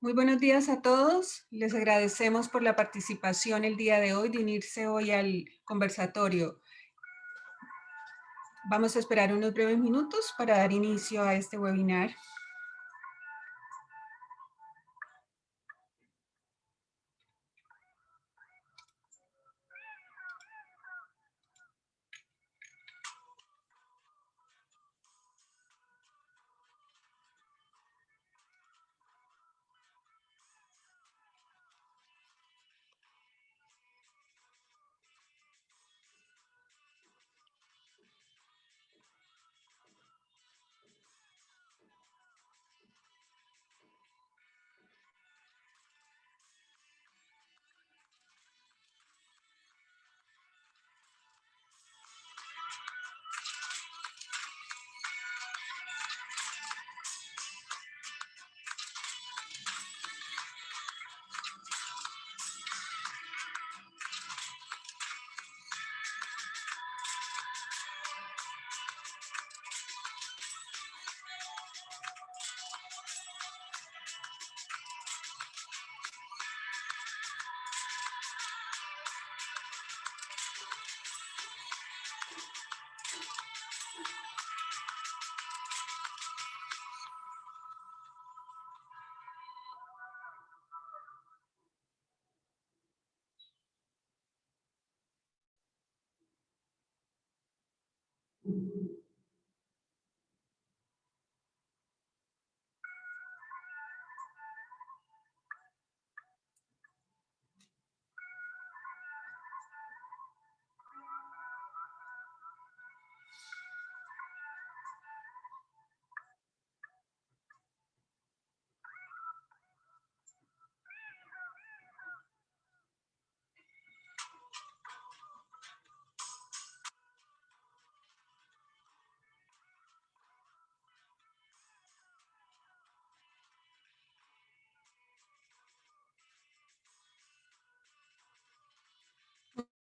Muy buenos días a todos. Les agradecemos por la participación el día de hoy, de unirse hoy al conversatorio. Vamos a esperar unos breves minutos para dar inicio a este webinar.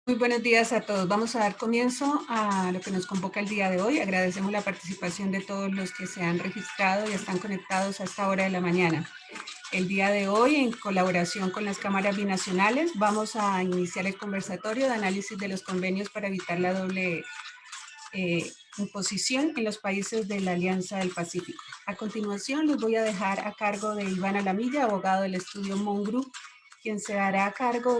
Muy buenos días a todos. Vamos a dar comienzo a lo que nos convoca el día de hoy. Agradecemos la participación de todos los que se han registrado y están conectados a esta hora de la mañana. El día de hoy, en colaboración con las cámaras binacionales, vamos a iniciar el conversatorio de análisis de los convenios para evitar la doble imposición en los países de la Alianza del Pacífico. A continuación, los voy a dejar a cargo de Iván Alamilla, abogado del estudio Mon Group, quien se hará cargo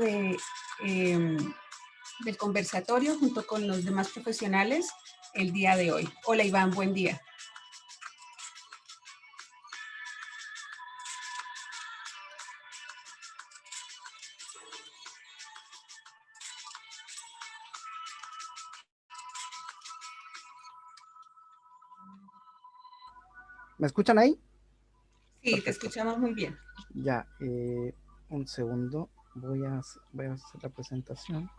del conversatorio junto con los demás profesionales el día de hoy. Hola Iván, buen día. ¿Me escuchan ahí? Sí, Perfecto. te escuchamos muy bien. Ya, un segundo. Voy a hacer la presentación.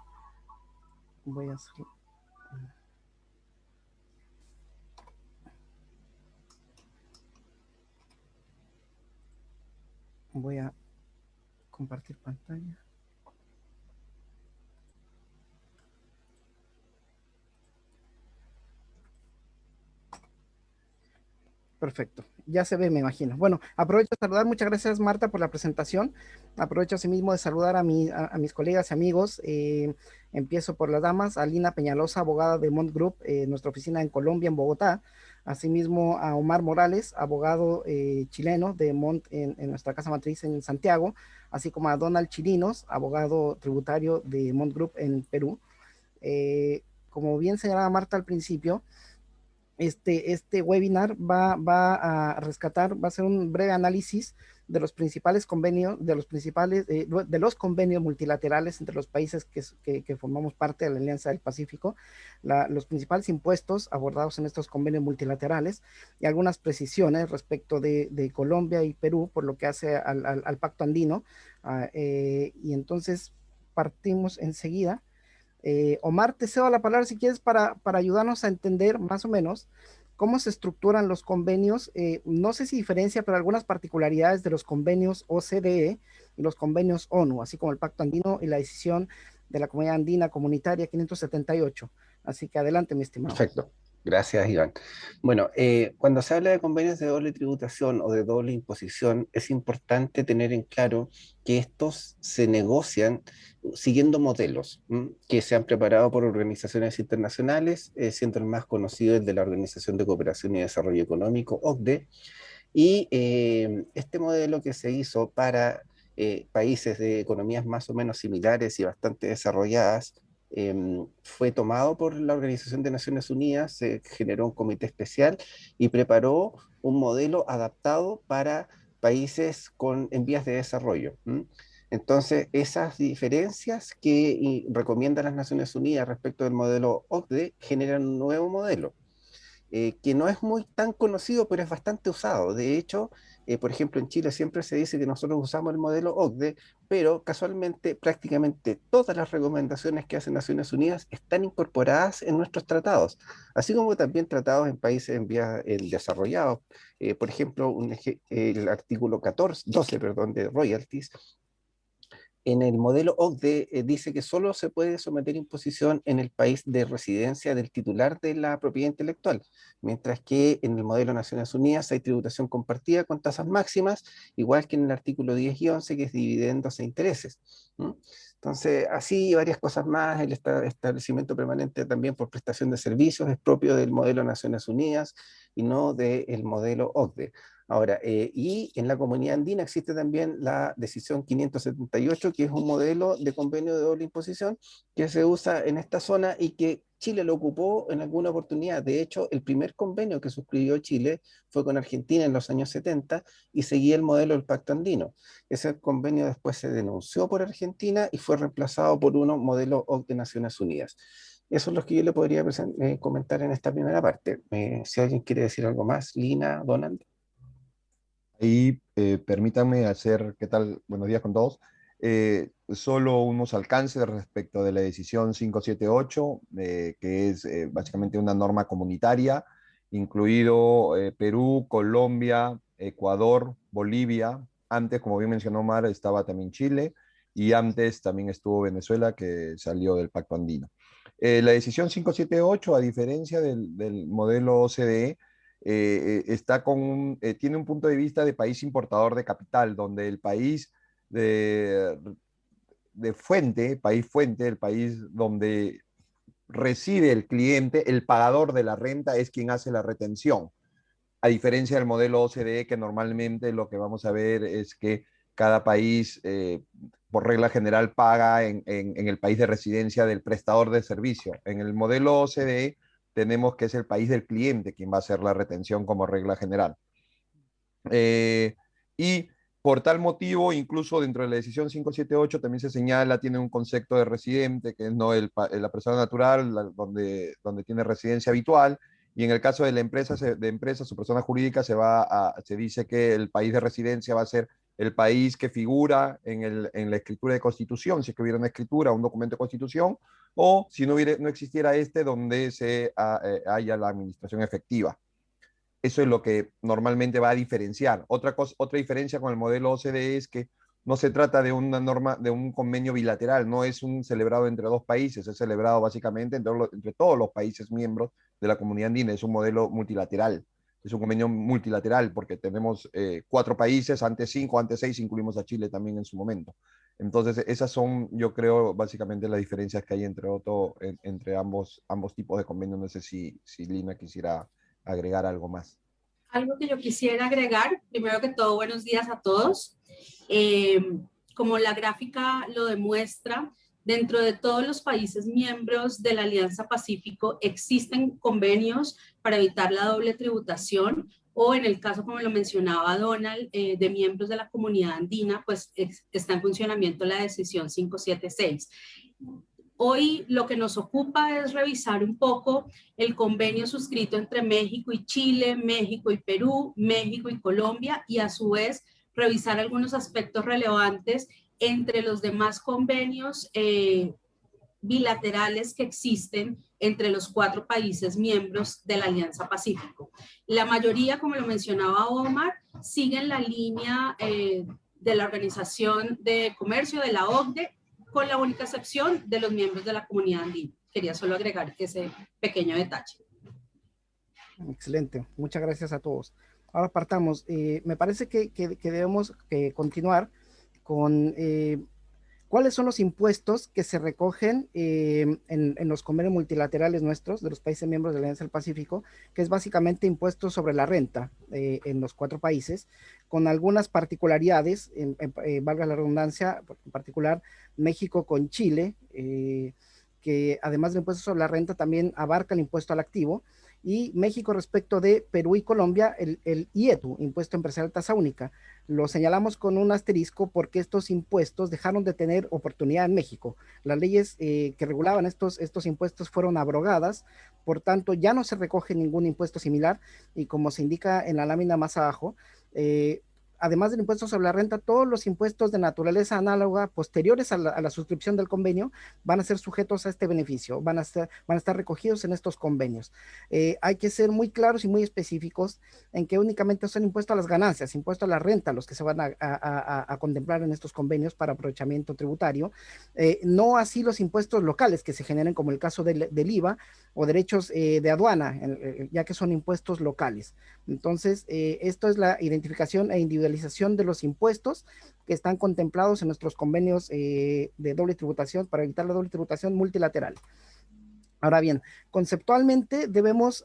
Voy a compartir pantalla. Perfecto, ya se ve, me imagino. Bueno, aprovecho de saludar, muchas gracias Marta por la presentación. Aprovecho asimismo de saludar a mis colegas y amigos. Empiezo por las damas, a Lina Peñalosa, abogada de Mont Group, nuestra oficina en Colombia, en Bogotá. Asimismo a Omar Morales, abogado chileno de Mont en nuestra casa matriz en Santiago, así como a Donald Chirinos, abogado tributario de Mont Group en Perú. Como bien señalaba Marta al principio, este webinar va a rescatar, va a ser un breve análisis de los principales convenios, de los convenios multilaterales entre los países que formamos parte de la Alianza del Pacífico, los principales impuestos abordados en estos convenios multilaterales y algunas precisiones respecto de Colombia y Perú por lo que hace al Pacto Andino. Y entonces partimos enseguida. Omar, te cedo la palabra si quieres para ayudarnos a entender más o menos cómo se estructuran los convenios. No sé si diferencia, pero algunas particularidades de los convenios OCDE y los convenios ONU, así como el Pacto Andino y la decisión de la Comunidad Andina Comunitaria 578. Así que adelante, mi estimado. Perfecto. Gracias, Iván. Bueno, cuando se habla de convenios de doble tributación o de doble imposición, es importante tener en claro que estos se negocian siguiendo modelos que se han preparado por organizaciones internacionales, siendo el más conocido el de la Organización de Cooperación y Desarrollo Económico, OCDE, y este modelo que se hizo para países de economías más o menos similares y bastante desarrolladas, fue tomado por la Organización de Naciones Unidas, se generó un comité especial y preparó un modelo adaptado para países en vías de desarrollo. Entonces, esas diferencias que recomiendan las Naciones Unidas respecto del modelo OCDE generan un nuevo modelo que no es muy tan conocido, pero es bastante usado. De hecho, por ejemplo, en Chile siempre se dice que nosotros usamos el modelo OCDE, pero casualmente prácticamente todas las recomendaciones que hacen Naciones Unidas están incorporadas en nuestros tratados, así como también tratados en países en vías desarrollados. Por ejemplo, el artículo 12, perdón, de royalties en el modelo OCDE dice que solo se puede someter imposición en el país de residencia del titular de la propiedad intelectual, mientras que en el modelo Naciones Unidas hay tributación compartida con tasas máximas, igual que en el artículo 10 y 11, que es dividendos e intereses. Entonces, así varias cosas más, el establecimiento permanente también por prestación de servicios es propio del modelo Naciones Unidas y no del modelo OCDE. Ahora, y en la comunidad andina existe también la decisión 578, que es un modelo de convenio de doble imposición que se usa en esta zona y que Chile lo ocupó en alguna oportunidad. De hecho, el primer convenio que suscribió Chile fue con Argentina en los años 70 y seguía el modelo del Pacto Andino. Ese convenio después se denunció por Argentina y fue reemplazado por uno modelo OCDE de Naciones Unidas. Eso es lo que yo le podría comentar en esta primera parte. Si alguien quiere decir algo más, Lina, Donald. Ahí permítanme hacer, ¿qué tal? Buenos días con todos. Solo unos alcances respecto de la decisión 578, que es básicamente una norma comunitaria, incluido Perú, Colombia, Ecuador, Bolivia. Antes, como bien mencionó Mar, estaba también Chile y antes también estuvo Venezuela, que salió del Pacto Andino. La decisión 578, a diferencia del modelo OCDE, tiene un punto de vista de país importador de capital, donde el país de, de fuente, país fuente, el país donde reside el cliente, el pagador de la renta es quien hace la retención. A diferencia del modelo OCDE, que normalmente lo que vamos a ver es que cada país, por regla general, paga en el país de residencia del prestador de servicio. En el modelo OCDE tenemos que es el país del cliente quien va a hacer la retención como regla general. Y por tal motivo, incluso dentro de la decisión 578 también se señala, tiene un concepto de residente, que es no la persona natural, donde tiene residencia habitual, y en el caso de la empresa, su persona jurídica, se dice que el país de residencia va a ser el país que figura en la escritura de constitución, si es que hubiera una escritura, un documento de constitución, o si no existiera donde haya la administración efectiva. Eso es lo que normalmente va a diferenciar. Otra diferencia con el modelo OCDE es que no se trata de una norma, de un convenio bilateral, no es un celebrado entre dos países, es celebrado básicamente entre todos los países miembros de la comunidad andina, es un modelo multilateral, es un convenio multilateral porque tenemos 4 países, antes 5, antes 6, incluimos a Chile también en su momento. Entonces, esas son, yo creo, básicamente las diferencias que hay entre ambos tipos de convenios. No sé si Lina quisiera agregar algo más. Algo que yo quisiera agregar, primero que todo, buenos días a todos. Eh, Como la gráfica lo demuestra, dentro de todos los países miembros de la Alianza Pacífico existen convenios para evitar la doble tributación o en el caso, como lo mencionaba Donald, de miembros de la comunidad andina, pues está en funcionamiento la decisión 576. Hoy lo que nos ocupa es revisar un poco el convenio suscrito entre México y Chile, México y Perú, México y Colombia, y a su vez revisar algunos aspectos relevantes entre los demás convenios bilaterales que existen entre los 4 países miembros de la Alianza Pacífico. La mayoría, como lo mencionaba Omar, siguen la línea de la Organización de Comercio de la OCDE, con la única excepción de los miembros de la comunidad andina. Quería solo agregar ese pequeño detalle. Excelente, muchas gracias a todos. Ahora partamos. Me parece que debemos continuar con cuáles son los impuestos que se recogen en los convenios multilaterales nuestros, de los países miembros de la Alianza del Pacífico, que es básicamente impuestos sobre la renta en los 4 países, con algunas particularidades, valga la redundancia, en particular México con Chile, que además del impuesto sobre la renta también abarca el impuesto al activo, y México respecto de Perú y Colombia, el IETU, Impuesto Empresarial Tasa Única. Lo señalamos con un asterisco porque estos impuestos dejaron de tener oportunidad en México. Las leyes que regulaban estos impuestos fueron abrogadas, por tanto ya no se recoge ningún impuesto similar, y como se indica en la lámina más abajo, además del impuesto sobre la renta, todos los impuestos de naturaleza análoga posteriores a la suscripción del convenio van a ser sujetos a este beneficio, van a estar recogidos en estos convenios. Hay que ser muy claros y muy específicos en que únicamente son impuestos a las ganancias, impuestos a la renta, los que se van a contemplar en estos convenios para aprovechamiento tributario, no así los impuestos locales que se generen, como el caso del IVA o derechos de aduana, ya que son impuestos locales. Entonces, esto es la identificación e individualización de los impuestos que están contemplados en nuestros convenios de doble tributación para evitar la doble tributación multilateral. Ahora bien, conceptualmente debemos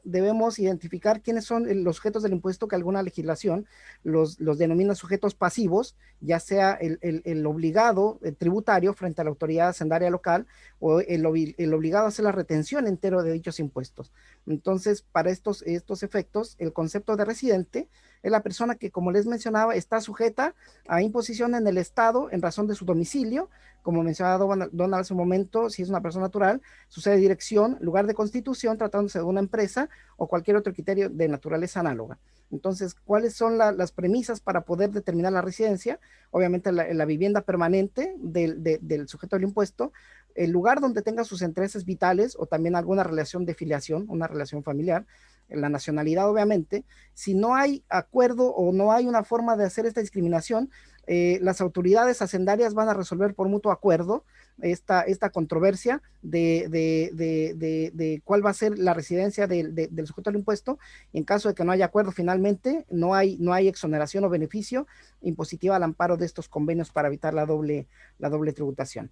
identificar quiénes son los sujetos del impuesto que alguna legislación los denomina sujetos pasivos, ya sea el obligado tributario frente a la autoridad hacendaria local o el obligado a hacer la retención entero de dichos impuestos. Entonces, para estos efectos, el concepto de residente es la persona que, como les mencionaba, está sujeta a imposición en el Estado en razón de su domicilio, como mencionaba Donald hace un momento, si es una persona natural, su sede de dirección, lugar de constitución, tratándose de una empresa o cualquier otro criterio de naturaleza análoga. Entonces, ¿cuáles son las premisas para poder determinar la residencia? Obviamente la vivienda permanente del sujeto del impuesto, el lugar donde tenga sus intereses vitales o también alguna relación de filiación, una relación familiar, la nacionalidad obviamente. Si no hay acuerdo o no hay una forma de hacer esta discriminación, las autoridades hacendarias van a resolver por mutuo acuerdo esta controversia de cuál va a ser la residencia del sujeto del impuesto. Y en caso de que no haya acuerdo finalmente, no hay exoneración o beneficio impositiva al amparo de estos convenios para evitar la doble tributación.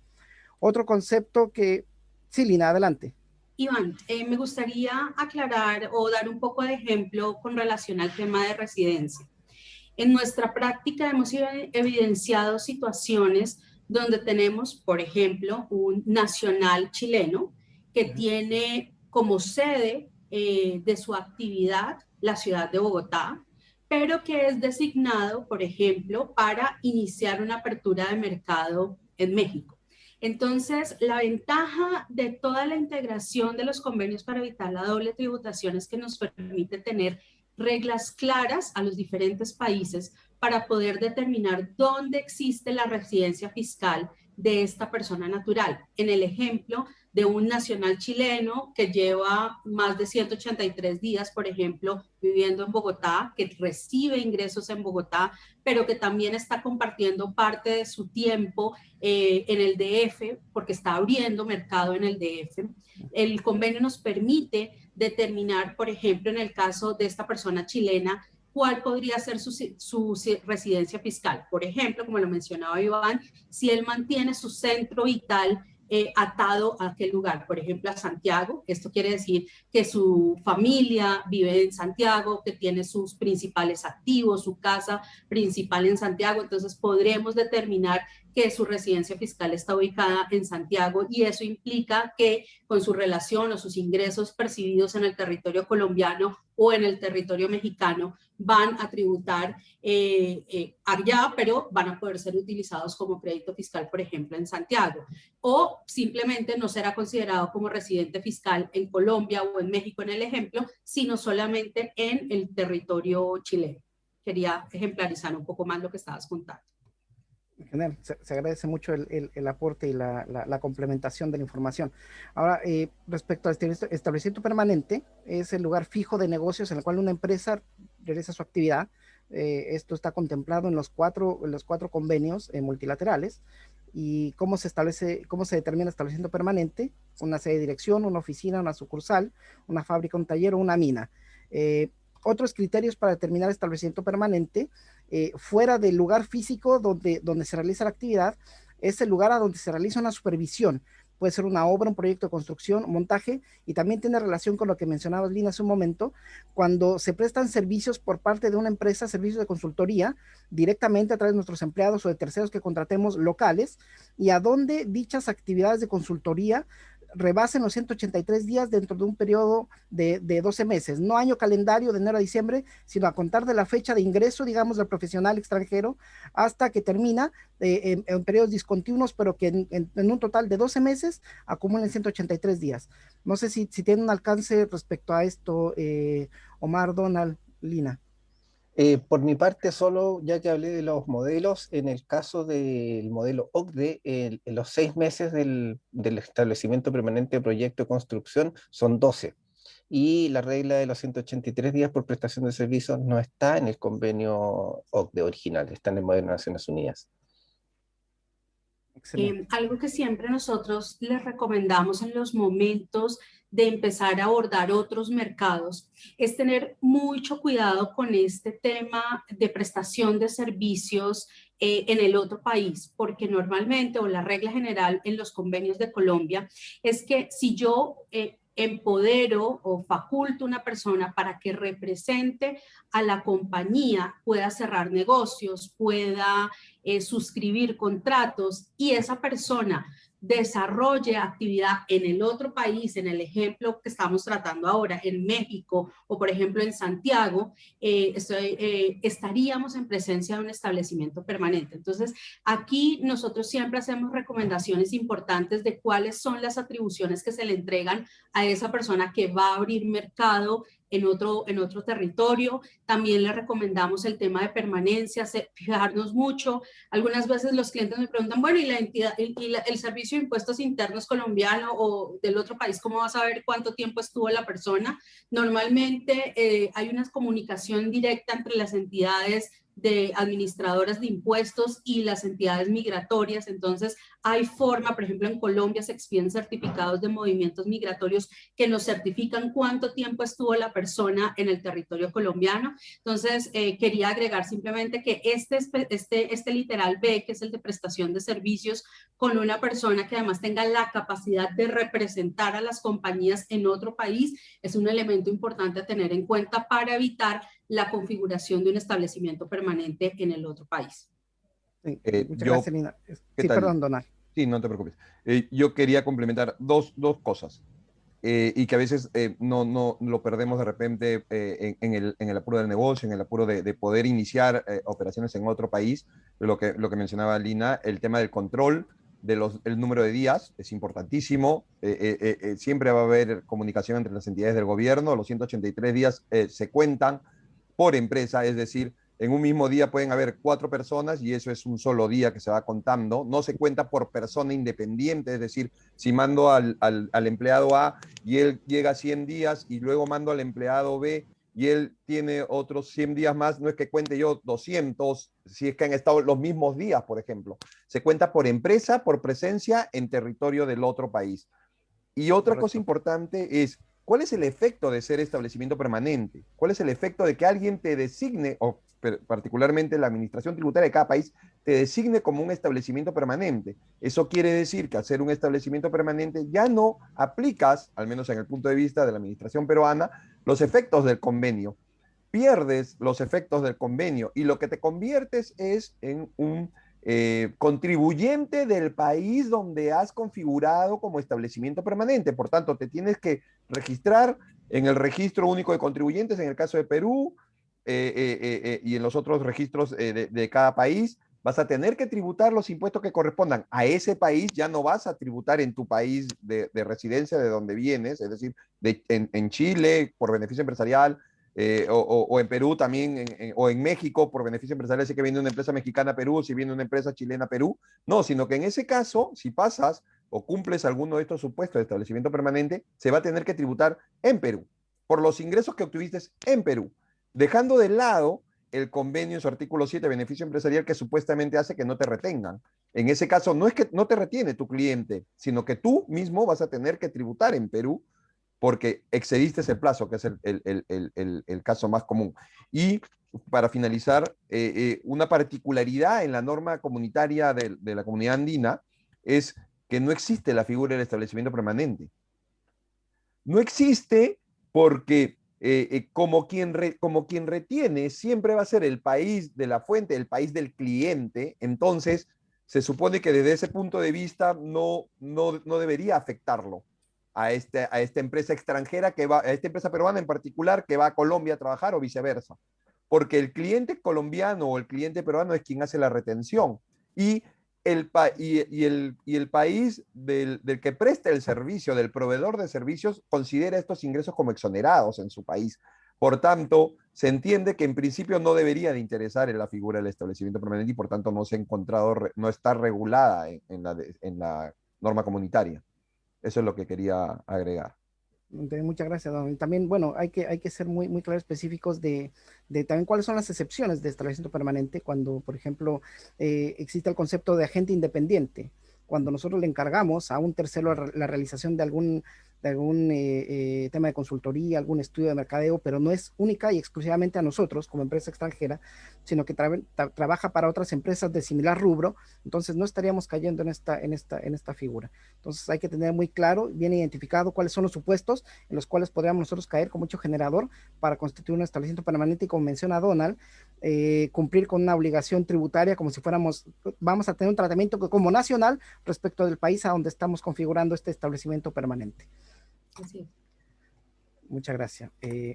Otro concepto que... Sí, Lina, adelante. Iván, me gustaría aclarar o dar un poco de ejemplo con relación al tema de residencia. En nuestra práctica hemos evidenciado situaciones donde tenemos, por ejemplo, un nacional chileno que tiene como sede de su actividad la ciudad de Bogotá, pero que es designado, por ejemplo, para iniciar una apertura de mercado en México. Entonces, la ventaja de toda la integración de los convenios para evitar la doble tributación es que nos permite tener reglas claras a los diferentes países para poder determinar dónde existe la residencia fiscal de esta persona natural. En el ejemplo de un nacional chileno que lleva más de 183 días, por ejemplo, viviendo en Bogotá, que recibe ingresos en Bogotá, pero que también está compartiendo parte de su tiempo en el DF, porque está abriendo mercado en el DF. El convenio nos permite determinar, por ejemplo, en el caso de esta persona chilena, cuál podría ser su residencia fiscal. Por ejemplo, como lo mencionaba Iván, si él mantiene su centro vital atado a aquel lugar, por ejemplo, a Santiago. Esto quiere decir que su familia vive en Santiago, que tiene sus principales activos, su casa principal en Santiago. Entonces podremos determinar que su residencia fiscal está ubicada en Santiago, y eso implica que con su relación o sus ingresos percibidos en el territorio colombiano o en el territorio mexicano van a tributar allá, pero van a poder ser utilizados como crédito fiscal, por ejemplo, en Santiago. O simplemente no será considerado como residente fiscal en Colombia o en México, en el ejemplo, sino solamente en el territorio chileno. Quería ejemplarizar un poco más lo que estabas contando. Genial, se agradece mucho el aporte y la complementación de la información. Ahora, respecto al establecimiento permanente, es el lugar fijo de negocios en el cual una empresa realiza su actividad. Esto está contemplado en los cuatro convenios multilaterales. ¿Y cómo se determina el establecimiento permanente? Una sede de dirección, una oficina, una sucursal, una fábrica, un taller o una mina. Otros criterios para determinar establecimiento permanente, fuera del lugar físico donde se realiza la actividad, es el lugar a donde se realiza una supervisión. Puede ser una obra, un proyecto de construcción, montaje, y también tiene relación con lo que mencionabas, Lina, hace un momento, cuando se prestan servicios por parte de una empresa, servicios de consultoría, directamente a través de nuestros empleados o de terceros que contratemos locales, y a donde dichas actividades de consultoría rebasen los 183 días dentro de un periodo de 12 meses, no año calendario de enero a diciembre, sino a contar de la fecha de ingreso, digamos, del profesional extranjero hasta que termina en periodos discontinuos, pero que en un total de 12 meses acumulen 183 días. No sé si tienen un alcance respecto a esto, Omar, Donald, Lina. Por mi parte, solo ya que hablé de los modelos, en el caso del modelo OCDE, en los 6 meses del establecimiento permanente de proyecto de construcción son 12. Y la regla de los 183 días por prestación de servicios no está en el convenio OCDE original, está en el modelo de Naciones Unidas. Algo que siempre nosotros les recomendamos en los momentos de empezar a abordar otros mercados es tener mucho cuidado con este tema de prestación de servicios en el otro país, porque normalmente, o la regla general en los convenios de Colombia, es que si yo empodero o faculto una persona para que represente a la compañía, pueda cerrar negocios, pueda suscribir contratos, y esa persona desarrolle actividad en el otro país, en el ejemplo que estamos tratando ahora, en México o por ejemplo en Santiago, estaríamos en presencia de un establecimiento permanente. Entonces, aquí nosotros siempre hacemos recomendaciones importantes de cuáles son las atribuciones que se le entregan a esa persona que va a abrir mercado en otro territorio. También le recomendamos el tema de permanencia, fijarnos mucho. Algunas veces los clientes me preguntan, bueno, ¿y la entidad, el servicio de impuestos internos colombiano o del otro país, cómo va a saber cuánto tiempo estuvo la persona? Normalmente hay una comunicación directa entre las entidades de administradoras de impuestos y las entidades migratorias. Entonces hay forma, por ejemplo en Colombia se expiden certificados de movimientos migratorios que nos certifican cuánto tiempo estuvo la persona en el territorio colombiano. Entonces quería agregar simplemente que este literal B, que es el de prestación de servicios, con una persona que además tenga la capacidad de representar a las compañías en otro país, es un elemento importante a tener en cuenta para evitar la configuración de un establecimiento permanente en el otro país. Sí, muchas gracias, Lina. Sí, tal? perdón, Donald. Sí, no te preocupes. Yo quería complementar dos cosas y que a veces no lo perdemos de repente en el apuro del negocio, en el apuro de poder iniciar operaciones en otro país. Lo que mencionaba Lina, el tema del control el número de días es importantísimo. Siempre va a haber comunicación entre las entidades del gobierno. Los 183 días se cuentan por empresa, es decir, en un mismo día pueden haber 4 personas y eso es un solo día que se va contando. No se cuenta por persona independiente, es decir, si mando al empleado A y él llega a 100 días y luego mando al empleado B y él tiene otros 100 días más, no es que cuente yo 200, si es que han estado los mismos días, por ejemplo. Se cuenta por empresa, por presencia en territorio del otro país. Y otra cosa importante es, ¿cuál es el efecto de ser establecimiento permanente? ¿Cuál es el efecto de que alguien te designe, o particularmente la administración tributaria de cada país, te designe como un establecimiento permanente? Eso quiere decir que al ser un establecimiento permanente ya no aplicas, al menos en el punto de vista de la administración peruana, los efectos del convenio. Pierdes los efectos del convenio y lo que te conviertes es en un contribuyente del país donde has configurado como establecimiento permanente. Por tanto, te tienes que registrar en el registro único de contribuyentes, en el caso de Perú, y en los otros registros de cada país. Vas a tener que tributar los impuestos que correspondan a ese país, ya no vas a tributar en tu país de residencia de donde vienes, es decir, en Chile por beneficio empresarial, o en Perú también, o en México por beneficio empresarial, si que viene una empresa mexicana a Perú, si viene una empresa chilena a Perú. No, sino que en ese caso, si pasas o cumples alguno de estos supuestos de establecimiento permanente, se va a tener que tributar en Perú, por los ingresos que obtuviste en Perú, dejando de lado el convenio en su artículo 7, beneficio empresarial, que supuestamente hace que no te retengan. En ese caso, no es que no te retiene tu cliente, sino que tú mismo vas a tener que tributar en Perú porque excediste ese plazo, que es el caso más común. Y para finalizar, una particularidad en la norma comunitaria de la comunidad andina es que no existe la figura del establecimiento permanente. No existe porque como quien retiene siempre va a ser el país de la fuente, el país del cliente. Entonces se supone que desde ese punto de vista no debería afectarlo a esta empresa extranjera que va, a esta empresa peruana en particular que va a Colombia a trabajar o viceversa, porque el cliente colombiano o el cliente peruano es quien hace la retención y el país del que presta el servicio, del proveedor de servicios, considera estos ingresos como exonerados en su país. Por tanto, se entiende que en principio no debería de interesar en la figura del establecimiento permanente y por tanto no se ha encontrado, no está regulada en la norma comunitaria. Eso es lo que quería agregar. Muchas gracias, don. Y también, bueno, hay que ser muy claros, específicos de también cuáles son las excepciones de establecimiento permanente cuando, por ejemplo, existe el concepto de agente independiente. Cuando nosotros le encargamos a un tercero la realización de algún tema de consultoría, algún estudio de mercadeo, pero no es única y exclusivamente a nosotros como empresa extranjera, sino que trabaja para otras empresas de similar rubro, entonces no estaríamos cayendo en esta figura. Entonces hay que tener muy claro, bien identificado cuáles son los supuestos en los cuales podríamos nosotros caer como hecho generador para constituir un establecimiento permanente y, como menciona Donald, cumplir con una obligación tributaria como si vamos a tener un tratamiento como nacional respecto del país a donde estamos configurando este establecimiento permanente. Así es. Muchas gracias.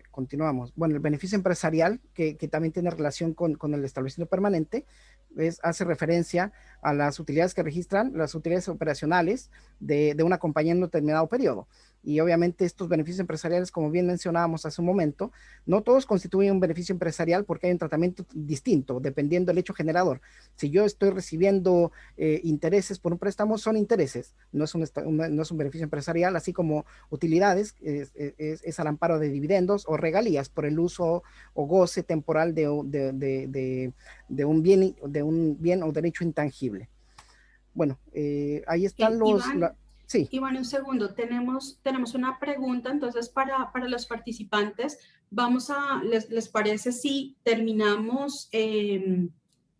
Continuamos. Bueno, el beneficio empresarial, que también tiene relación con el establecimiento permanente, hace referencia a las utilidades que registran, las utilidades operacionales de una compañía en un determinado periodo. Y obviamente estos beneficios empresariales, como bien mencionábamos hace un momento, no todos constituyen un beneficio empresarial porque hay un tratamiento distinto, dependiendo del hecho generador. Si yo estoy recibiendo intereses por un préstamo, son intereses, no es un beneficio empresarial, así como utilidades, es al amparo de dividendos o regalías por el uso o goce temporal de un bien o derecho intangible. Bueno, ahí están sí. Iván, un segundo, tenemos una pregunta, entonces para los participantes, ¿les parece si terminamos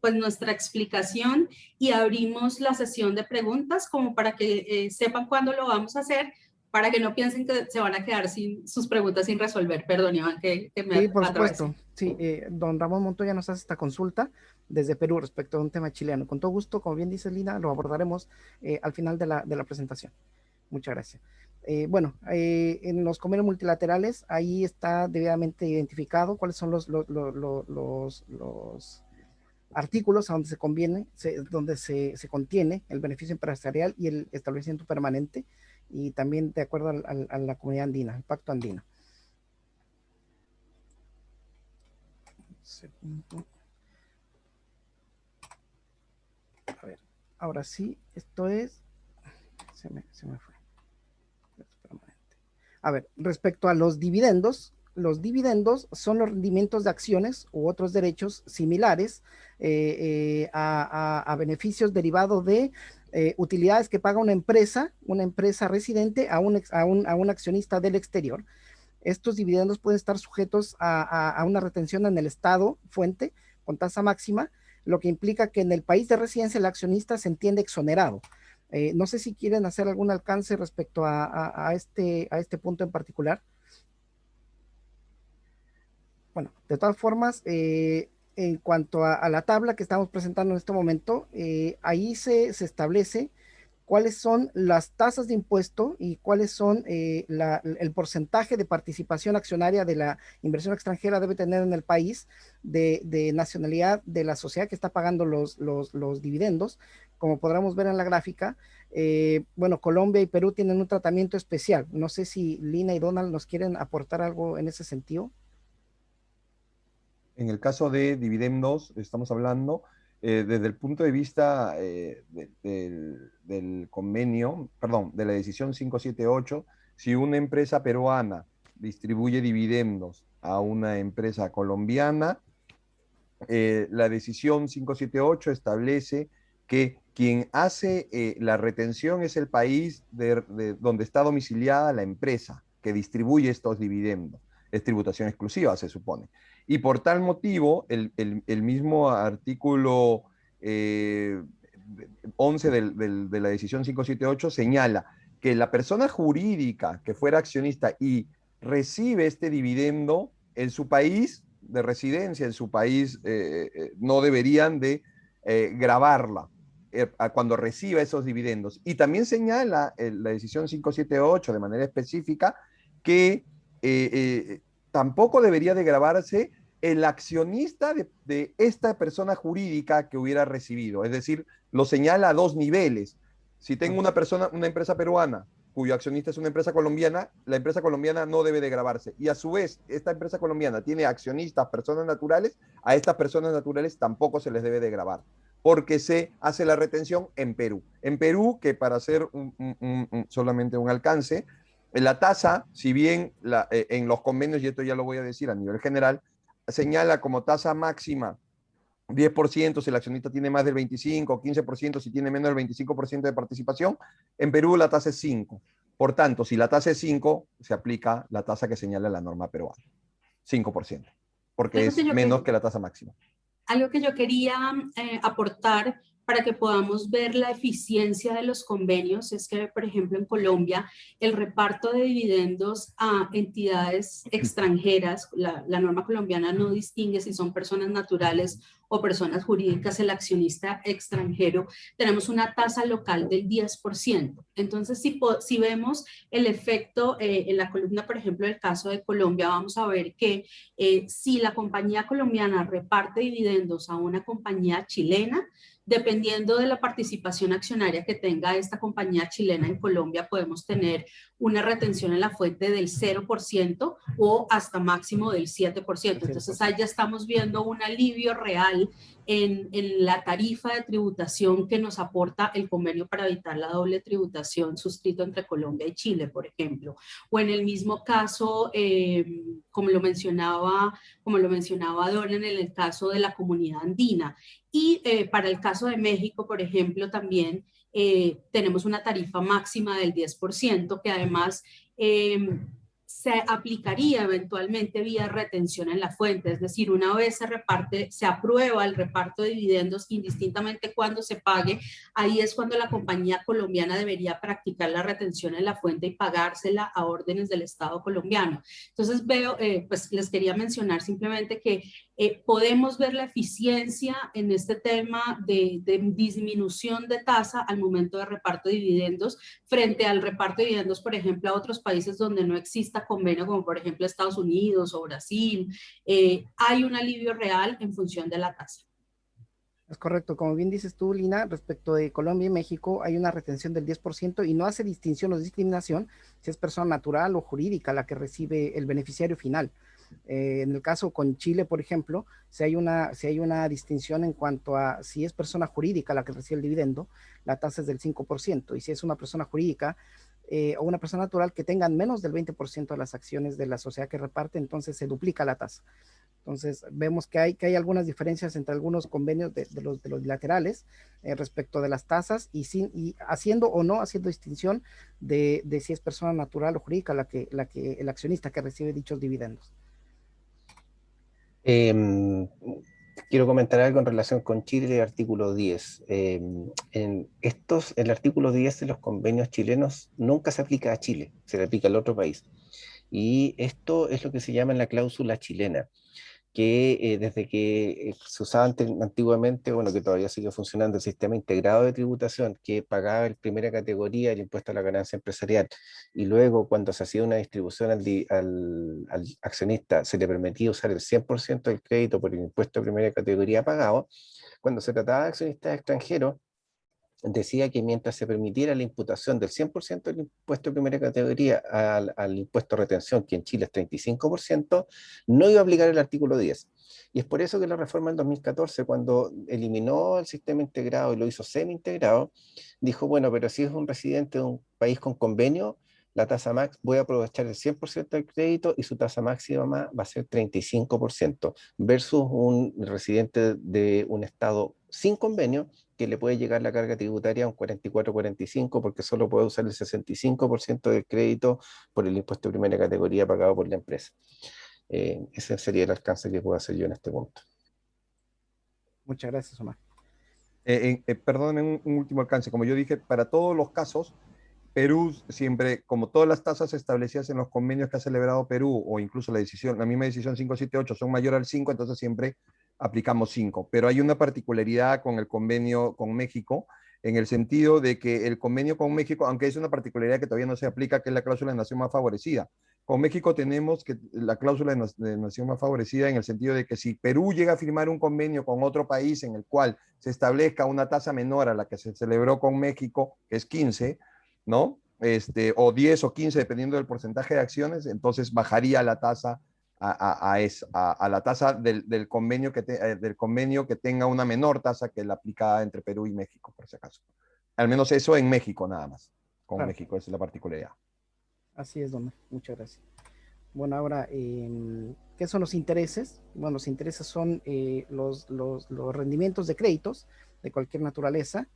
pues nuestra explicación y abrimos la sesión de preguntas como para que sepan cuándo lo vamos a hacer, para que no piensen que se van a quedar sin sus preguntas sin resolver? Perdón, Iván, que me sí, por atravesé. supuesto. Sí, don Ramón Montoya nos hace esta consulta desde Perú respecto a un tema chileno. Con todo gusto, como bien dice Lina, lo abordaremos al final de la presentación. Muchas gracias. Bueno, en los convenios multilaterales, ahí está debidamente identificado cuáles son los artículos a donde se contiene el beneficio empresarial y el establecimiento permanente, y también de acuerdo a la comunidad andina, el pacto andino. Segundo. A ver, ahora sí, esto es, se me fue. A ver, respecto a los dividendos son los rendimientos de acciones u otros derechos similares a beneficios derivados de utilidades que paga una empresa residente a un accionista del exterior. Estos dividendos pueden estar sujetos a una retención en el estado fuente con tasa máxima, lo que implica que en el país de residencia el accionista se entiende exonerado. No sé si quieren hacer algún alcance respecto a este punto en particular. Bueno, de todas formas, en cuanto a la tabla que estamos presentando en este momento, ahí se establece cuáles son las tasas de impuesto y cuáles son el porcentaje de participación accionaria de la inversión extranjera debe tener en el país de nacionalidad de la sociedad que está pagando los dividendos. Como podremos ver en la gráfica, bueno, Colombia y Perú tienen un tratamiento especial. No sé si Lina y Donald nos quieren aportar algo en ese sentido. En el caso de dividendos, estamos hablando desde el punto de vista del convenio, perdón, de la decisión 578, si una empresa peruana distribuye dividendos a una empresa colombiana, la decisión 578 establece que quien hace la retención es el país donde está domiciliada la empresa, que distribuye estos dividendos. Es tributación exclusiva, se supone. Y por tal motivo, el mismo artículo 11 de la decisión 578 señala que la persona jurídica que fuera accionista y recibe este dividendo en su país de residencia, en su país, no deberían de gravarla cuando reciba esos dividendos. Y también señala la decisión 578 de manera específica que tampoco debería de gravarse el accionista de esta persona jurídica que hubiera recibido. Es decir, lo señala a dos niveles. Si tengo una empresa peruana cuyo accionista es una empresa colombiana, la empresa colombiana no debe de gravarse. Y a su vez, esta empresa colombiana tiene accionistas, personas naturales, a estas personas naturales tampoco se les debe de gravar, porque se hace la retención en Perú. En Perú, que para hacer solamente un alcance, la tasa, si bien en los convenios, y esto ya lo voy a decir a nivel general, señala como tasa máxima 10% si el accionista tiene más del 25%, 15% si tiene menos del 25% de participación. En Perú la tasa es 5%. Por tanto, si la tasa es 5%, se aplica la tasa que señala la norma peruana, 5%, porque es menos que la tasa máxima. Algo que yo quería aportar para que podamos ver la eficiencia de los convenios es que, por ejemplo, en Colombia, el reparto de dividendos a entidades extranjeras, la norma colombiana no distingue si son personas naturales o personas jurídicas, el accionista extranjero, tenemos una tasa local del 10%. Entonces, si vemos el efecto en la columna, por ejemplo, del caso de Colombia, vamos a ver que si la compañía colombiana reparte dividendos a una compañía chilena, dependiendo de la participación accionaria que tenga esta compañía chilena en Colombia, podemos tener una retención en la fuente del 0% o hasta máximo del 7%. Entonces ahí ya estamos viendo un alivio real en la tarifa de tributación que nos aporta el convenio para evitar la doble tributación suscrito entre Colombia y Chile, por ejemplo. O en el mismo caso, como lo mencionaba Dorian, en el caso de la comunidad andina. Y para el caso de México, por ejemplo, también tenemos una tarifa máxima del 10%, que además se aplicaría eventualmente vía retención en la fuente, es decir, una vez se aprueba el reparto de dividendos, indistintamente cuando se pague, ahí es cuando la compañía colombiana debería practicar la retención en la fuente y pagársela a órdenes del Estado colombiano. Entonces pues les quería mencionar simplemente que podemos ver la eficiencia en este tema de disminución de tasa al momento de reparto de dividendos frente al reparto de dividendos, por ejemplo, a otros países donde no exista convenio, como por ejemplo Estados Unidos o Brasil. Hay un alivio real en función de la tasa. Es correcto, como bien dices tú, Lina, respecto de Colombia y México hay una retención del 10% y no hace distinción o discriminación si es persona natural o jurídica la que recibe el beneficiario final. En el caso con Chile, por ejemplo, si hay una distinción en cuanto a si es persona jurídica la que recibe el dividendo, la tasa es del 5%, y si es una persona jurídica o una persona natural que tengan menos del 20% de las acciones de la sociedad que reparte, entonces se duplica la tasa. Entonces vemos que hay algunas diferencias entre algunos convenios de los bilaterales respecto de las tasas y haciendo o no haciendo distinción de si es persona natural o jurídica el accionista que recibe dichos dividendos. Quiero comentar algo en relación con Chile y el artículo 10. El artículo 10 de los convenios chilenos nunca se aplica a Chile, se le aplica al otro país. Y esto es lo que se llama la cláusula chilena, que desde que se usaba antiguamente, bueno, que todavía sigue funcionando el sistema integrado de tributación, que pagaba en primera categoría el impuesto a la ganancia empresarial, y luego cuando se hacía una distribución al accionista se le permitía usar el 100% del crédito por el impuesto de primera categoría pagado. Cuando se trataba de accionistas extranjeros, decía que mientras se permitiera la imputación del 100% del impuesto de primera categoría al impuesto de retención, que en Chile es 35%, no iba a aplicar el artículo 10. Y es por eso que la reforma del 2014, cuando eliminó el sistema integrado y lo hizo semi-integrado, dijo, bueno, pero si es un residente de un país con convenio, la tasa máxima, voy a aprovechar el 100% del crédito y su tasa máxima va a ser 35%, versus un residente de un estado sin convenio, que le puede llegar la carga tributaria a un 44-45 porque solo puede usar el 65% del crédito por el impuesto de primera categoría pagado por la empresa. Ese sería el alcance que puedo hacer yo en este punto. Muchas gracias, Omar. Perdónenme, un último alcance. Como yo dije, para todos los casos, Perú siempre, como todas las tasas establecidas en los convenios que ha celebrado Perú, o incluso la misma decisión 578 son mayor al 5, entonces siempre aplicamos 5. Pero hay una particularidad con el convenio con México, en el sentido de que el convenio con México, aunque es una particularidad que todavía no se aplica, que es la cláusula de nación más favorecida. Con México tenemos que la cláusula de nación más favorecida en el sentido de que si Perú llega a firmar un convenio con otro país en el cual se establezca una tasa menor a la que se celebró con México, que es 15, ¿no? O 10 o 15, dependiendo del porcentaje de acciones, entonces bajaría la tasa a la tasa del convenio que tenga una menor tasa que la aplicada entre Perú y México, por si acaso. Al menos eso en México nada más. Con Claro. México, esa es la particularidad. Así es, don. Muchas gracias. Bueno, ahora, ¿qué son los intereses? Bueno, los intereses son los rendimientos de créditos de cualquier naturaleza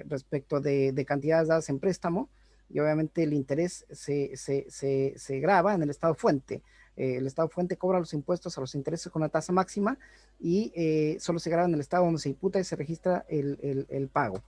respecto de cantidades dadas en préstamo, y obviamente el interés se grava en el estado fuente. El estado fuente cobra los impuestos a los intereses con una tasa máxima y solo se graba en el estado donde se imputa y se registra el pago.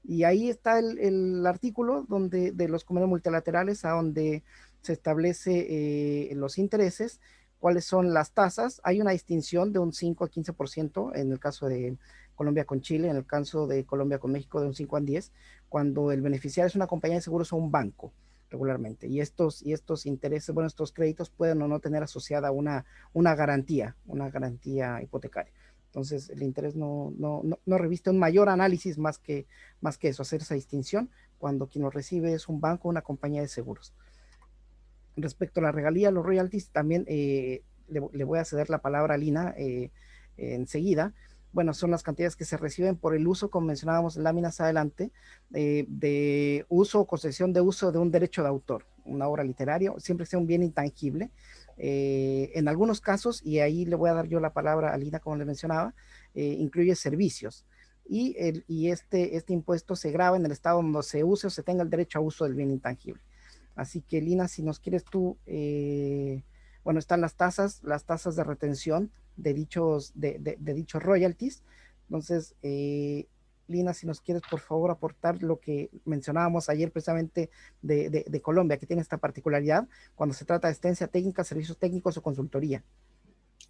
Y ahí está el artículo de los convenios multilaterales, a donde se establece los intereses, cuáles son las tasas. Hay una distinción de un 5 a 15% en el caso de Colombia con Chile, en el caso de Colombia con México de un 5 a 10, cuando el beneficiario es una compañía de seguros o un banco regularmente. Y estos intereses, bueno, estos créditos pueden o no tener asociada una garantía hipotecaria. Entonces, el interés no reviste un mayor análisis más que eso, hacer esa distinción cuando quien lo recibe es un banco o una compañía de seguros. Respecto a la regalía, los royalties, también le voy a ceder la palabra a Lina enseguida. Bueno, son las cantidades que se reciben por el uso, como mencionábamos en láminas adelante, de uso o concesión de uso de un derecho de autor, una obra literaria, siempre sea un bien intangible. En algunos casos, y ahí le voy a dar yo la palabra a Lina, como le mencionaba, incluye servicios. Y este impuesto se grava en el estado donde se use o se tenga el derecho a uso del bien intangible. Así que, Lina, si nos quieres tú, bueno, están las tasas de retención de dichos royalties. Entonces, Lina, si nos quieres, por favor, aportar lo que mencionábamos ayer precisamente de Colombia, que tiene esta particularidad cuando se trata de asistencia técnica, servicios técnicos o consultoría.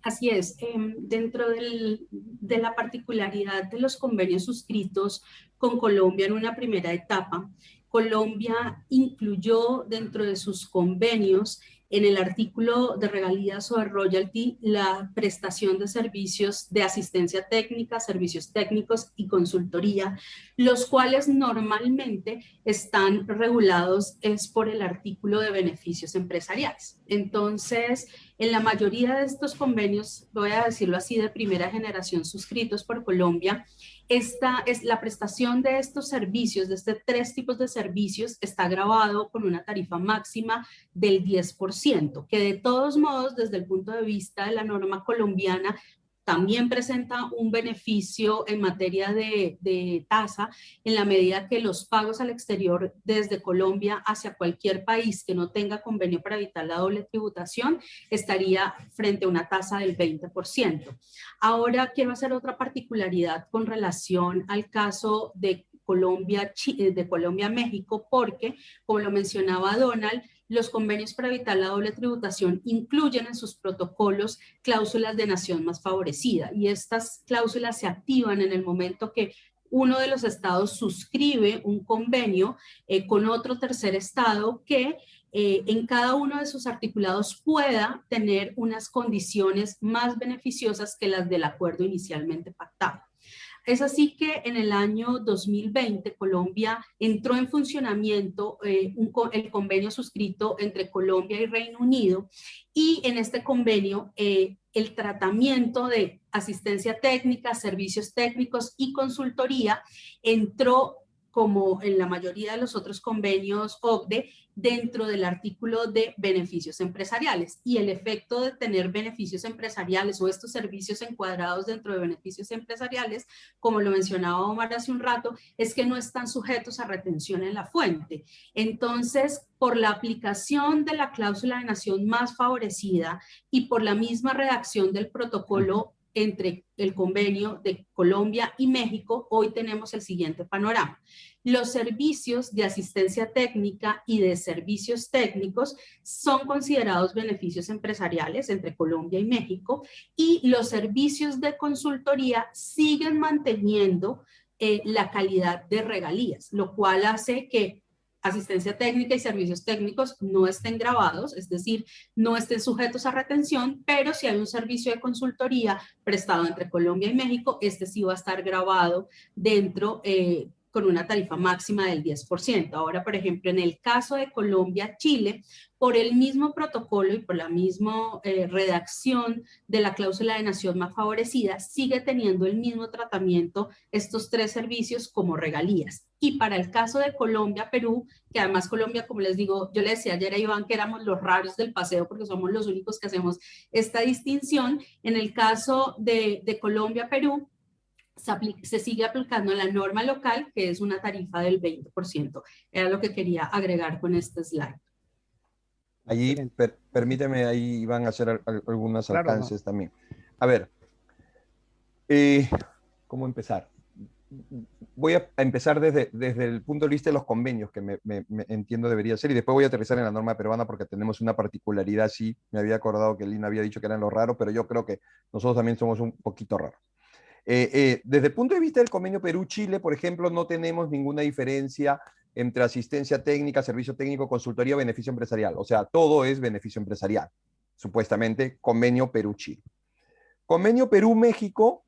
Así es, dentro de la particularidad de los convenios suscritos con Colombia en una primera etapa, Colombia incluyó dentro de sus convenios en el artículo de regalías o de royalty la prestación de servicios de asistencia técnica, servicios técnicos y consultoría, los cuales normalmente están regulados es por el artículo de beneficios empresariales. Entonces, en la mayoría de estos convenios, voy a decirlo así, de primera generación suscritos por Colombia, esta es la prestación de estos servicios, de estos 3 tipos de servicios, está grabado con una tarifa máxima del 10%, que de todos modos, desde el punto de vista de la norma colombiana, también presenta un beneficio en materia de tasa en la medida que los pagos al exterior desde Colombia hacia cualquier país que no tenga convenio para evitar la doble tributación estaría frente a una tasa del 20%. Ahora quiero hacer otra particularidad con relación al caso de Colombia-México, porque, como lo mencionaba Donald, los convenios para evitar la doble tributación incluyen en sus protocolos cláusulas de nación más favorecida, y estas cláusulas se activan en el momento que uno de los estados suscribe un convenio con otro tercer estado que en cada uno de sus articulados pueda tener unas condiciones más beneficiosas que las del acuerdo inicialmente pactado. Es así que en el año 2020 Colombia entró en funcionamiento el convenio suscrito entre Colombia y Reino Unido, y en este convenio el tratamiento de asistencia técnica, servicios técnicos y consultoría entró como en la mayoría de los otros convenios OCDE, dentro del artículo de beneficios empresariales. Y el efecto de tener beneficios empresariales o estos servicios encuadrados dentro de beneficios empresariales, como lo mencionaba Omar hace un rato, es que no están sujetos a retención en la fuente. Entonces, por la aplicación de la cláusula de nación más favorecida y por la misma redacción del protocolo entre el convenio de Colombia y México, hoy tenemos el siguiente panorama. Los servicios de asistencia técnica y de servicios técnicos son considerados beneficios empresariales entre Colombia y México, y los servicios de consultoría siguen manteniendo la calidad de regalías, lo cual hace que asistencia técnica y servicios técnicos no estén grabados, es decir, no estén sujetos a retención, pero si hay un servicio de consultoría prestado entre Colombia y México, este sí va a estar grabado dentro con una tarifa máxima del 10%. Ahora, por ejemplo, en el caso de Colombia-Chile, por el mismo protocolo y por la misma redacción de la cláusula de nación más favorecida, sigue teniendo el mismo tratamiento estos tres servicios como regalías. Y para el caso de Colombia-Perú, que además Colombia, como les digo, yo le decía ayer a Iván que éramos los raros del paseo porque somos los únicos que hacemos esta distinción, en el caso de Colombia-Perú, se sigue aplicando la norma local, que es una tarifa del 20%. Era lo que quería agregar con este slide. Allí, permíteme, ahí van a hacer algunos Claro, alcances también. A ver, ¿cómo empezar? Voy a empezar desde el punto de vista de los convenios, que me entiendo debería ser, y después voy a aterrizar en la norma peruana porque tenemos una particularidad. Sí, me había acordado que Lina había dicho que eran los raros, pero yo creo que nosotros también somos un poquito raros. Desde el punto de vista del convenio Perú-Chile, por ejemplo, no tenemos ninguna diferencia entre asistencia técnica, servicio técnico, consultoría o beneficio empresarial. O sea, todo es beneficio empresarial, supuestamente, convenio Perú-Chile. Convenio Perú-México,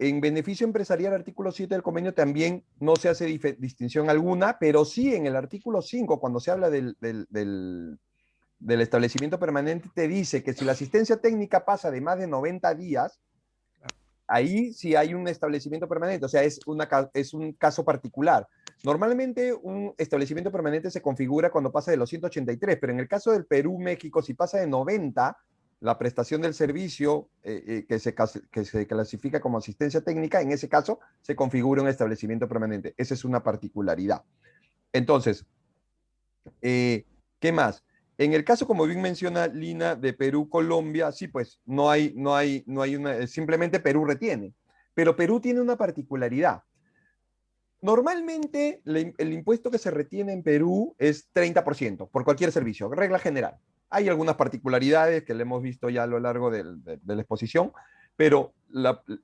en beneficio empresarial, artículo 7 del convenio también no se hace distinción alguna, pero sí en el artículo 5, cuando se habla del establecimiento permanente, te dice que si la asistencia técnica pasa de más de 90 días, ahí sí hay un establecimiento permanente, o sea, es un caso particular. Normalmente un establecimiento permanente se configura cuando pasa de los 183, pero en el caso del Perú-México, si pasa de 90, la prestación del servicio que se clasifica como asistencia técnica, en ese caso se configura un establecimiento permanente. Esa es una particularidad. Entonces, ¿qué más? En el caso, como bien menciona Lina, de Perú-Colombia, sí, pues no hay una, simplemente Perú retiene. Pero Perú tiene una particularidad. Normalmente el impuesto que se retiene en Perú es 30% por cualquier servicio, regla general. Hay algunas particularidades que le hemos visto ya a lo largo de la exposición, pero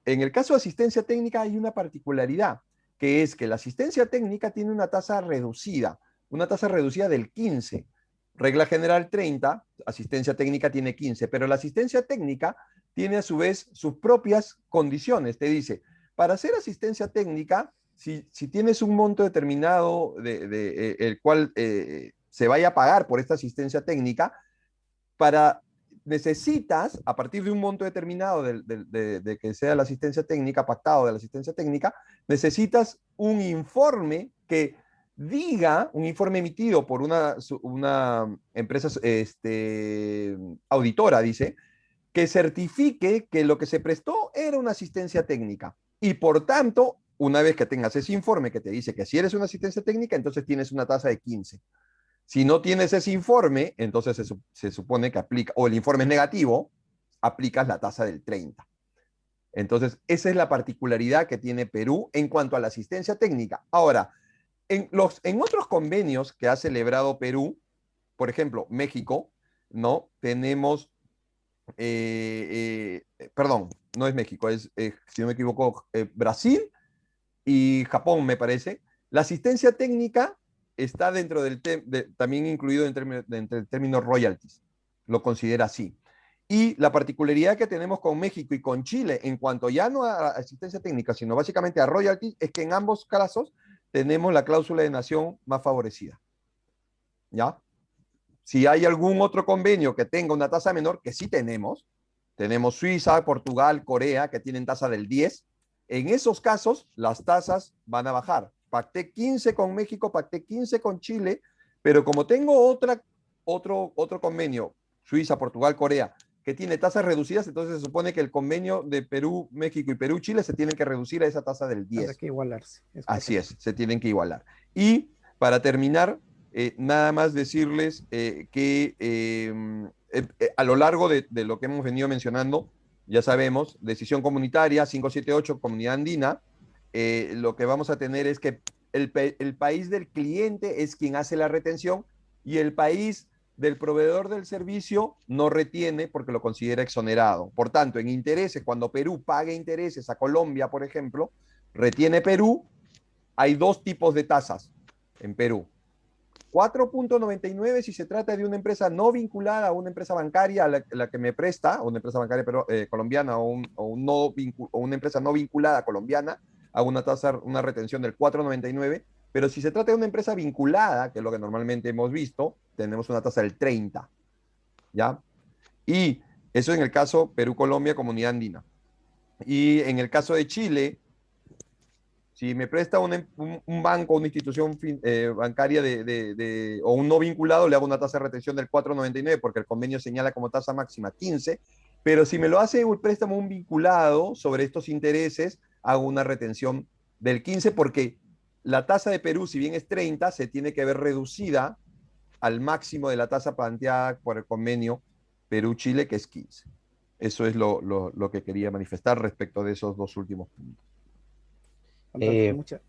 en el caso de asistencia técnica hay una particularidad, que es que la asistencia técnica tiene una tasa reducida del 15%. Regla general 30, asistencia técnica tiene 15, pero la asistencia técnica tiene a su vez sus propias condiciones. Te dice, para hacer asistencia técnica, si tienes un monto determinado el cual se vaya a pagar por esta asistencia técnica, necesitas, a partir de un monto determinado de que sea la asistencia técnica, pactado de la asistencia técnica, necesitas un informe que diga, un informe emitido por una empresa auditora, dice, que certifique que lo que se prestó era una asistencia técnica. Y por tanto, una vez que tengas ese informe que te dice que si eres una asistencia técnica, entonces tienes una tasa de 15. Si no tienes ese informe, entonces se supone que aplica, o el informe es negativo, aplicas la tasa del 30. Entonces, esa es la particularidad que tiene Perú en cuanto a la asistencia técnica. Ahora, en otros convenios que ha celebrado Perú, por ejemplo, México, ¿no? Tenemos, perdón, no es México, es, si no me equivoco, Brasil y Japón, me parece. La asistencia técnica está dentro también incluido entre el término royalties, lo considera así. Y la particularidad que tenemos con México y con Chile, en cuanto ya no a asistencia técnica, sino básicamente a royalties, es que en ambos casos tenemos la cláusula de nación más favorecida. ¿Ya? Si hay algún otro convenio que tenga una tasa menor, que sí tenemos Suiza, Portugal, Corea, que tienen tasa del 10, en esos casos las tasas van a bajar. pacté 15 con México, pacté 15 con Chile, pero como tengo otro convenio, Suiza, Portugal, Corea, que tiene tasas reducidas, entonces se supone que el convenio de Perú, México y Perú, Chile se tienen que reducir a esa tasa del 10. Hay que igualarse. Así es, se tienen que igualar. Y para terminar, nada más decirles que a lo largo de lo que hemos venido mencionando, ya sabemos, decisión comunitaria 578, Comunidad Andina, lo que vamos a tener es que el país del cliente es quien hace la retención y el país del proveedor del servicio no retiene porque lo considera exonerado. Por tanto, en intereses, cuando Perú pague intereses a Colombia, por ejemplo, retiene Perú. Hay dos tipos de tasas en Perú. 4.99 si se trata de una empresa no vinculada a una empresa bancaria a la que me presta, una empresa bancaria colombiana o una empresa no vinculada colombiana, hago una retención del 4.99, pero si se trata de una empresa vinculada, que es lo que normalmente hemos visto, tenemos una tasa del 30, ¿ya? Y eso en el caso Perú-Colombia, Comunidad Andina. Y en el caso de Chile, si me presta un banco, una institución bancaria o un no vinculado, le hago una tasa de retención del 4.99 porque el convenio señala como tasa máxima 15, pero si me lo hace un préstamo un vinculado sobre estos intereses, hago una retención del 15 porque la tasa de Perú, si bien es 30, se tiene que ver reducida al máximo de la tasa planteada por el convenio Perú-Chile, que es 15. Eso es lo que quería manifestar respecto de esos dos últimos puntos.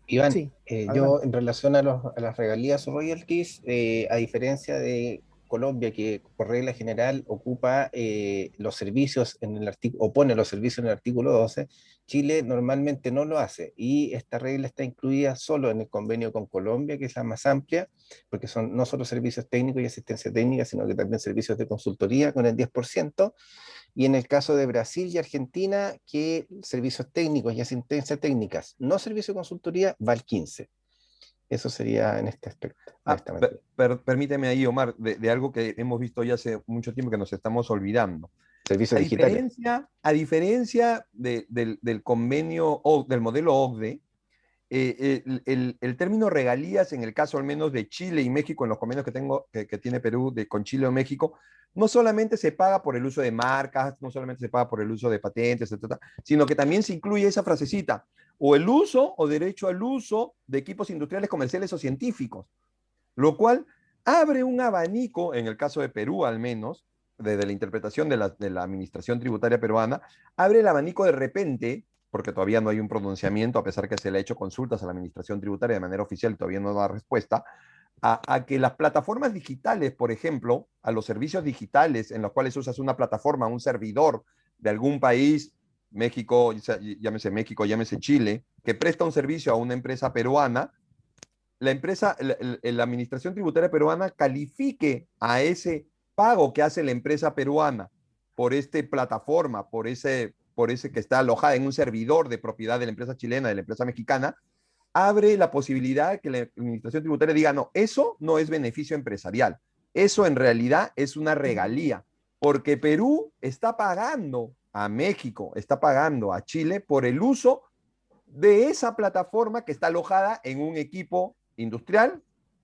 Iván, Sí, yo en relación a las regalías o royalties, a diferencia de Colombia, que por regla general ocupa los servicios en el artículo, o pone los servicios en el artículo 12, Chile normalmente no lo hace, y esta regla está incluida solo en el convenio con Colombia, que es la más amplia, porque son no solo servicios técnicos y asistencia técnica, sino que también servicios de consultoría con el 10%, y en el caso de Brasil y Argentina, que servicios técnicos y asistencia técnicas, no servicio de consultoría, va al 15%. Eso sería en este aspecto. Permíteme ahí, Omar, de algo que hemos visto ya hace mucho tiempo que nos estamos olvidando. Servicios digitales. A diferencia del convenio o del modelo OCDE, el término regalías, en el caso al menos de Chile y México, en los convenios que tiene Perú con Chile o México, no solamente se paga por el uso de marcas, no solamente se paga por el uso de patentes, etc., sino que también se incluye esa frasecita, o el uso o derecho al uso de equipos industriales, comerciales o científicos, lo cual abre un abanico, en el caso de Perú al menos, desde la interpretación de la administración tributaria peruana, abre el abanico de repente, porque todavía no hay un pronunciamiento, a pesar que se le ha hecho consultas a la administración tributaria de manera oficial y todavía no da respuesta, a que las plataformas digitales, por ejemplo, a los servicios digitales en los cuales usas una plataforma, un servidor de algún país, México, llámese Chile, que presta un servicio a una empresa peruana, la administración tributaria peruana califique a ese pago que hace la empresa peruana por esta plataforma, por ese que está alojada en un servidor de propiedad de la empresa chilena, de la empresa mexicana, abre la posibilidad que la administración tributaria diga, no, eso no es beneficio empresarial, eso en realidad es una regalía, porque Perú está pagando a México, está pagando a Chile por el uso de esa plataforma que está alojada en un equipo industrial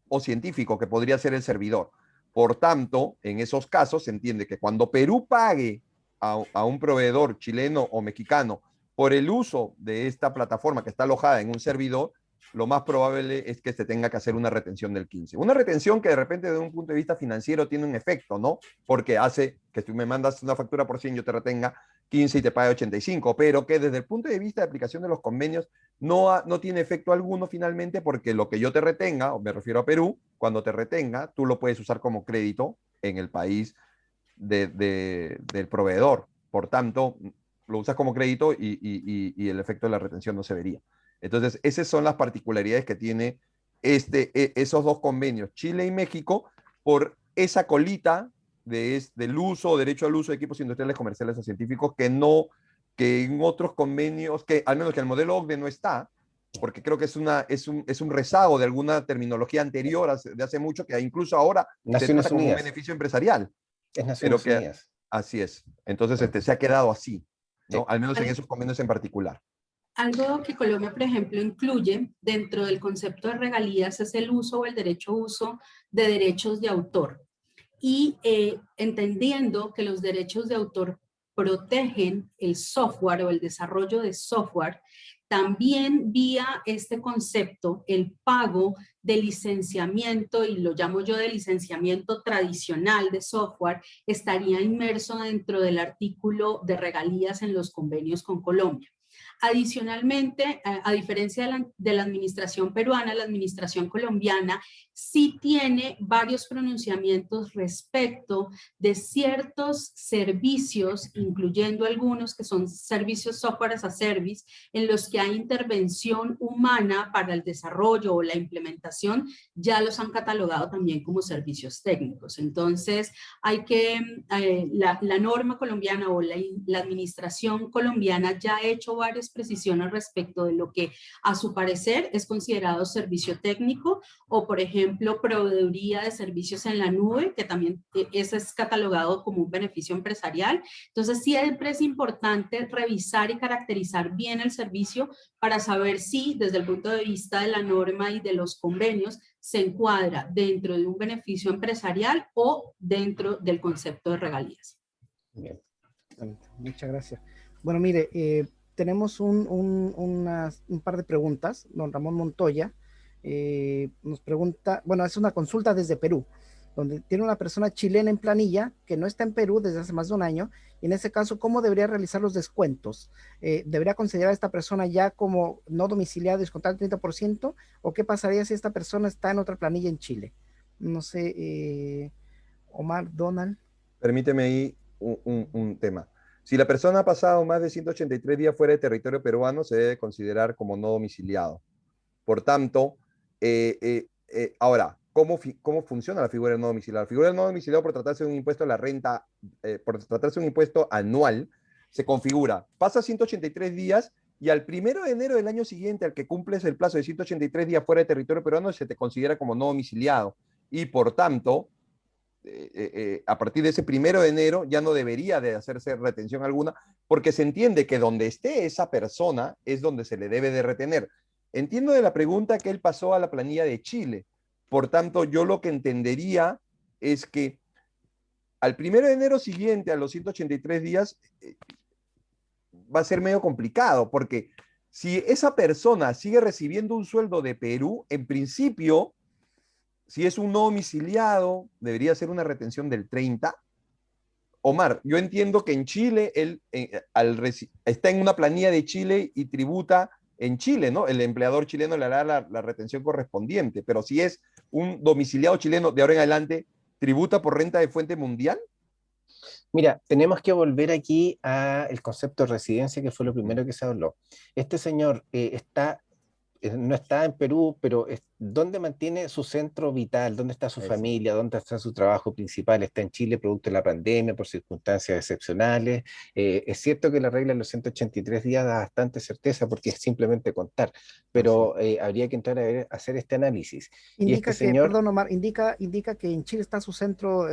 o científico, que podría ser el servidor. Por tanto, en esos casos se entiende que cuando Perú pague a un proveedor chileno o mexicano por el uso de esta plataforma que está alojada en un servidor, lo más probable es que se tenga que hacer una retención del 15. Una retención que de repente desde un punto de vista financiero tiene un efecto, ¿no? Porque hace que tú me mandas una factura por 100, yo te retenga 15 y te pague 85, pero que desde el punto de vista de aplicación de los convenios no tiene efecto alguno finalmente, porque lo que yo te retenga, o me refiero a Perú, cuando te retenga, tú lo puedes usar como crédito en el país del proveedor. Por tanto, lo usas como crédito y el efecto de la retención no se vería. Entonces, esas son las particularidades que tiene esos dos convenios, Chile y México, por esa colita del uso, derecho al uso de equipos industriales, comerciales o científicos, que en otros convenios, que al menos que el modelo OCDE no está, porque creo que es un rezago de alguna terminología anterior de hace mucho, que incluso ahora Naciones se trata como un Unidas. beneficio empresarial. Es Naciones Unidas. Así es. Entonces se ha quedado así, ¿no? Al menos en Vale. esos convenios en particular. Algo que Colombia, por ejemplo, incluye dentro del concepto de regalías es el uso o el derecho a uso de derechos de autor. Y entendiendo que los derechos de autor protegen el software o el desarrollo de software, también vía este concepto, el pago de licenciamiento, y lo llamo yo de licenciamiento tradicional de software, estaría inmerso dentro del artículo de regalías en los convenios con Colombia. Adicionalmente, a diferencia de la administración peruana, la administración colombiana sí tiene varios pronunciamientos respecto de ciertos servicios, incluyendo algunos que son servicios software as a service, en los que hay intervención humana para el desarrollo o la implementación, ya los han catalogado también como servicios técnicos. Entonces, hay que, la norma colombiana o la administración colombiana ya ha hecho varias precisiones respecto de lo que a su parecer es considerado servicio técnico, o por ejemplo proveeduría de servicios en la nube, que también eso es catalogado como un beneficio empresarial. Entonces siempre es importante revisar y caracterizar bien el servicio para saber si desde el punto de vista de la norma y de los convenios se encuadra dentro de un beneficio empresarial o dentro del concepto de regalías. Bien, muchas gracias. Bueno, mire, tenemos un par de preguntas. Don Ramón Montoya nos pregunta, bueno, es una consulta desde Perú, donde tiene una persona chilena en planilla que no está en Perú desde hace más de un año, y en ese caso, ¿cómo debería realizar los descuentos? ¿Debería considerar a esta persona ya como no domiciliado y descontar el 30%? ¿O qué pasaría si esta persona está en otra planilla en Chile? No sé, Omar, Donald. Permíteme ahí un tema. Si la persona ha pasado más de 183 días fuera de territorio peruano, se debe considerar como no domiciliado. Por tanto, ahora, ¿cómo funciona la figura del no domiciliado? La figura del no domiciliado, por tratarse de un impuesto a la renta, por tratarse de un impuesto anual, se configura, pasa 183 días y al 1 de enero del año siguiente, al que cumples el plazo de 183 días fuera de territorio peruano, se te considera como no domiciliado. Y por tanto, a partir de ese 1 de enero ya no debería de hacerse retención alguna, porque se entiende que donde esté esa persona es donde se le debe de retener. Entiendo de la pregunta que él pasó a la planilla de Chile. Por tanto, yo lo que entendería es que al 1 de enero siguiente, a los 183 días, va a ser medio complicado, porque si esa persona sigue recibiendo un sueldo de Perú, en principio, si es un no domiciliado, debería ser una retención del 30%. Omar, yo entiendo que en Chile él está en una planilla de Chile y tributa en Chile, ¿no? El empleador chileno le hará la retención correspondiente, pero si es un domiciliado chileno de ahora en adelante, ¿tributa por renta de fuente mundial? Mira, tenemos que volver aquí al concepto de residencia, que fue lo primero que se habló. Este señor no está en Perú, pero ¿dónde mantiene su centro vital? ¿Dónde está su familia? ¿Dónde está su trabajo principal? ¿Está en Chile producto de la pandemia, por circunstancias excepcionales? Es cierto que la regla de los 183 días da bastante certeza porque es simplemente contar, pero habría que entrar a hacer este análisis. Indica y este señor, perdón, Omar, indica que en Chile está su centro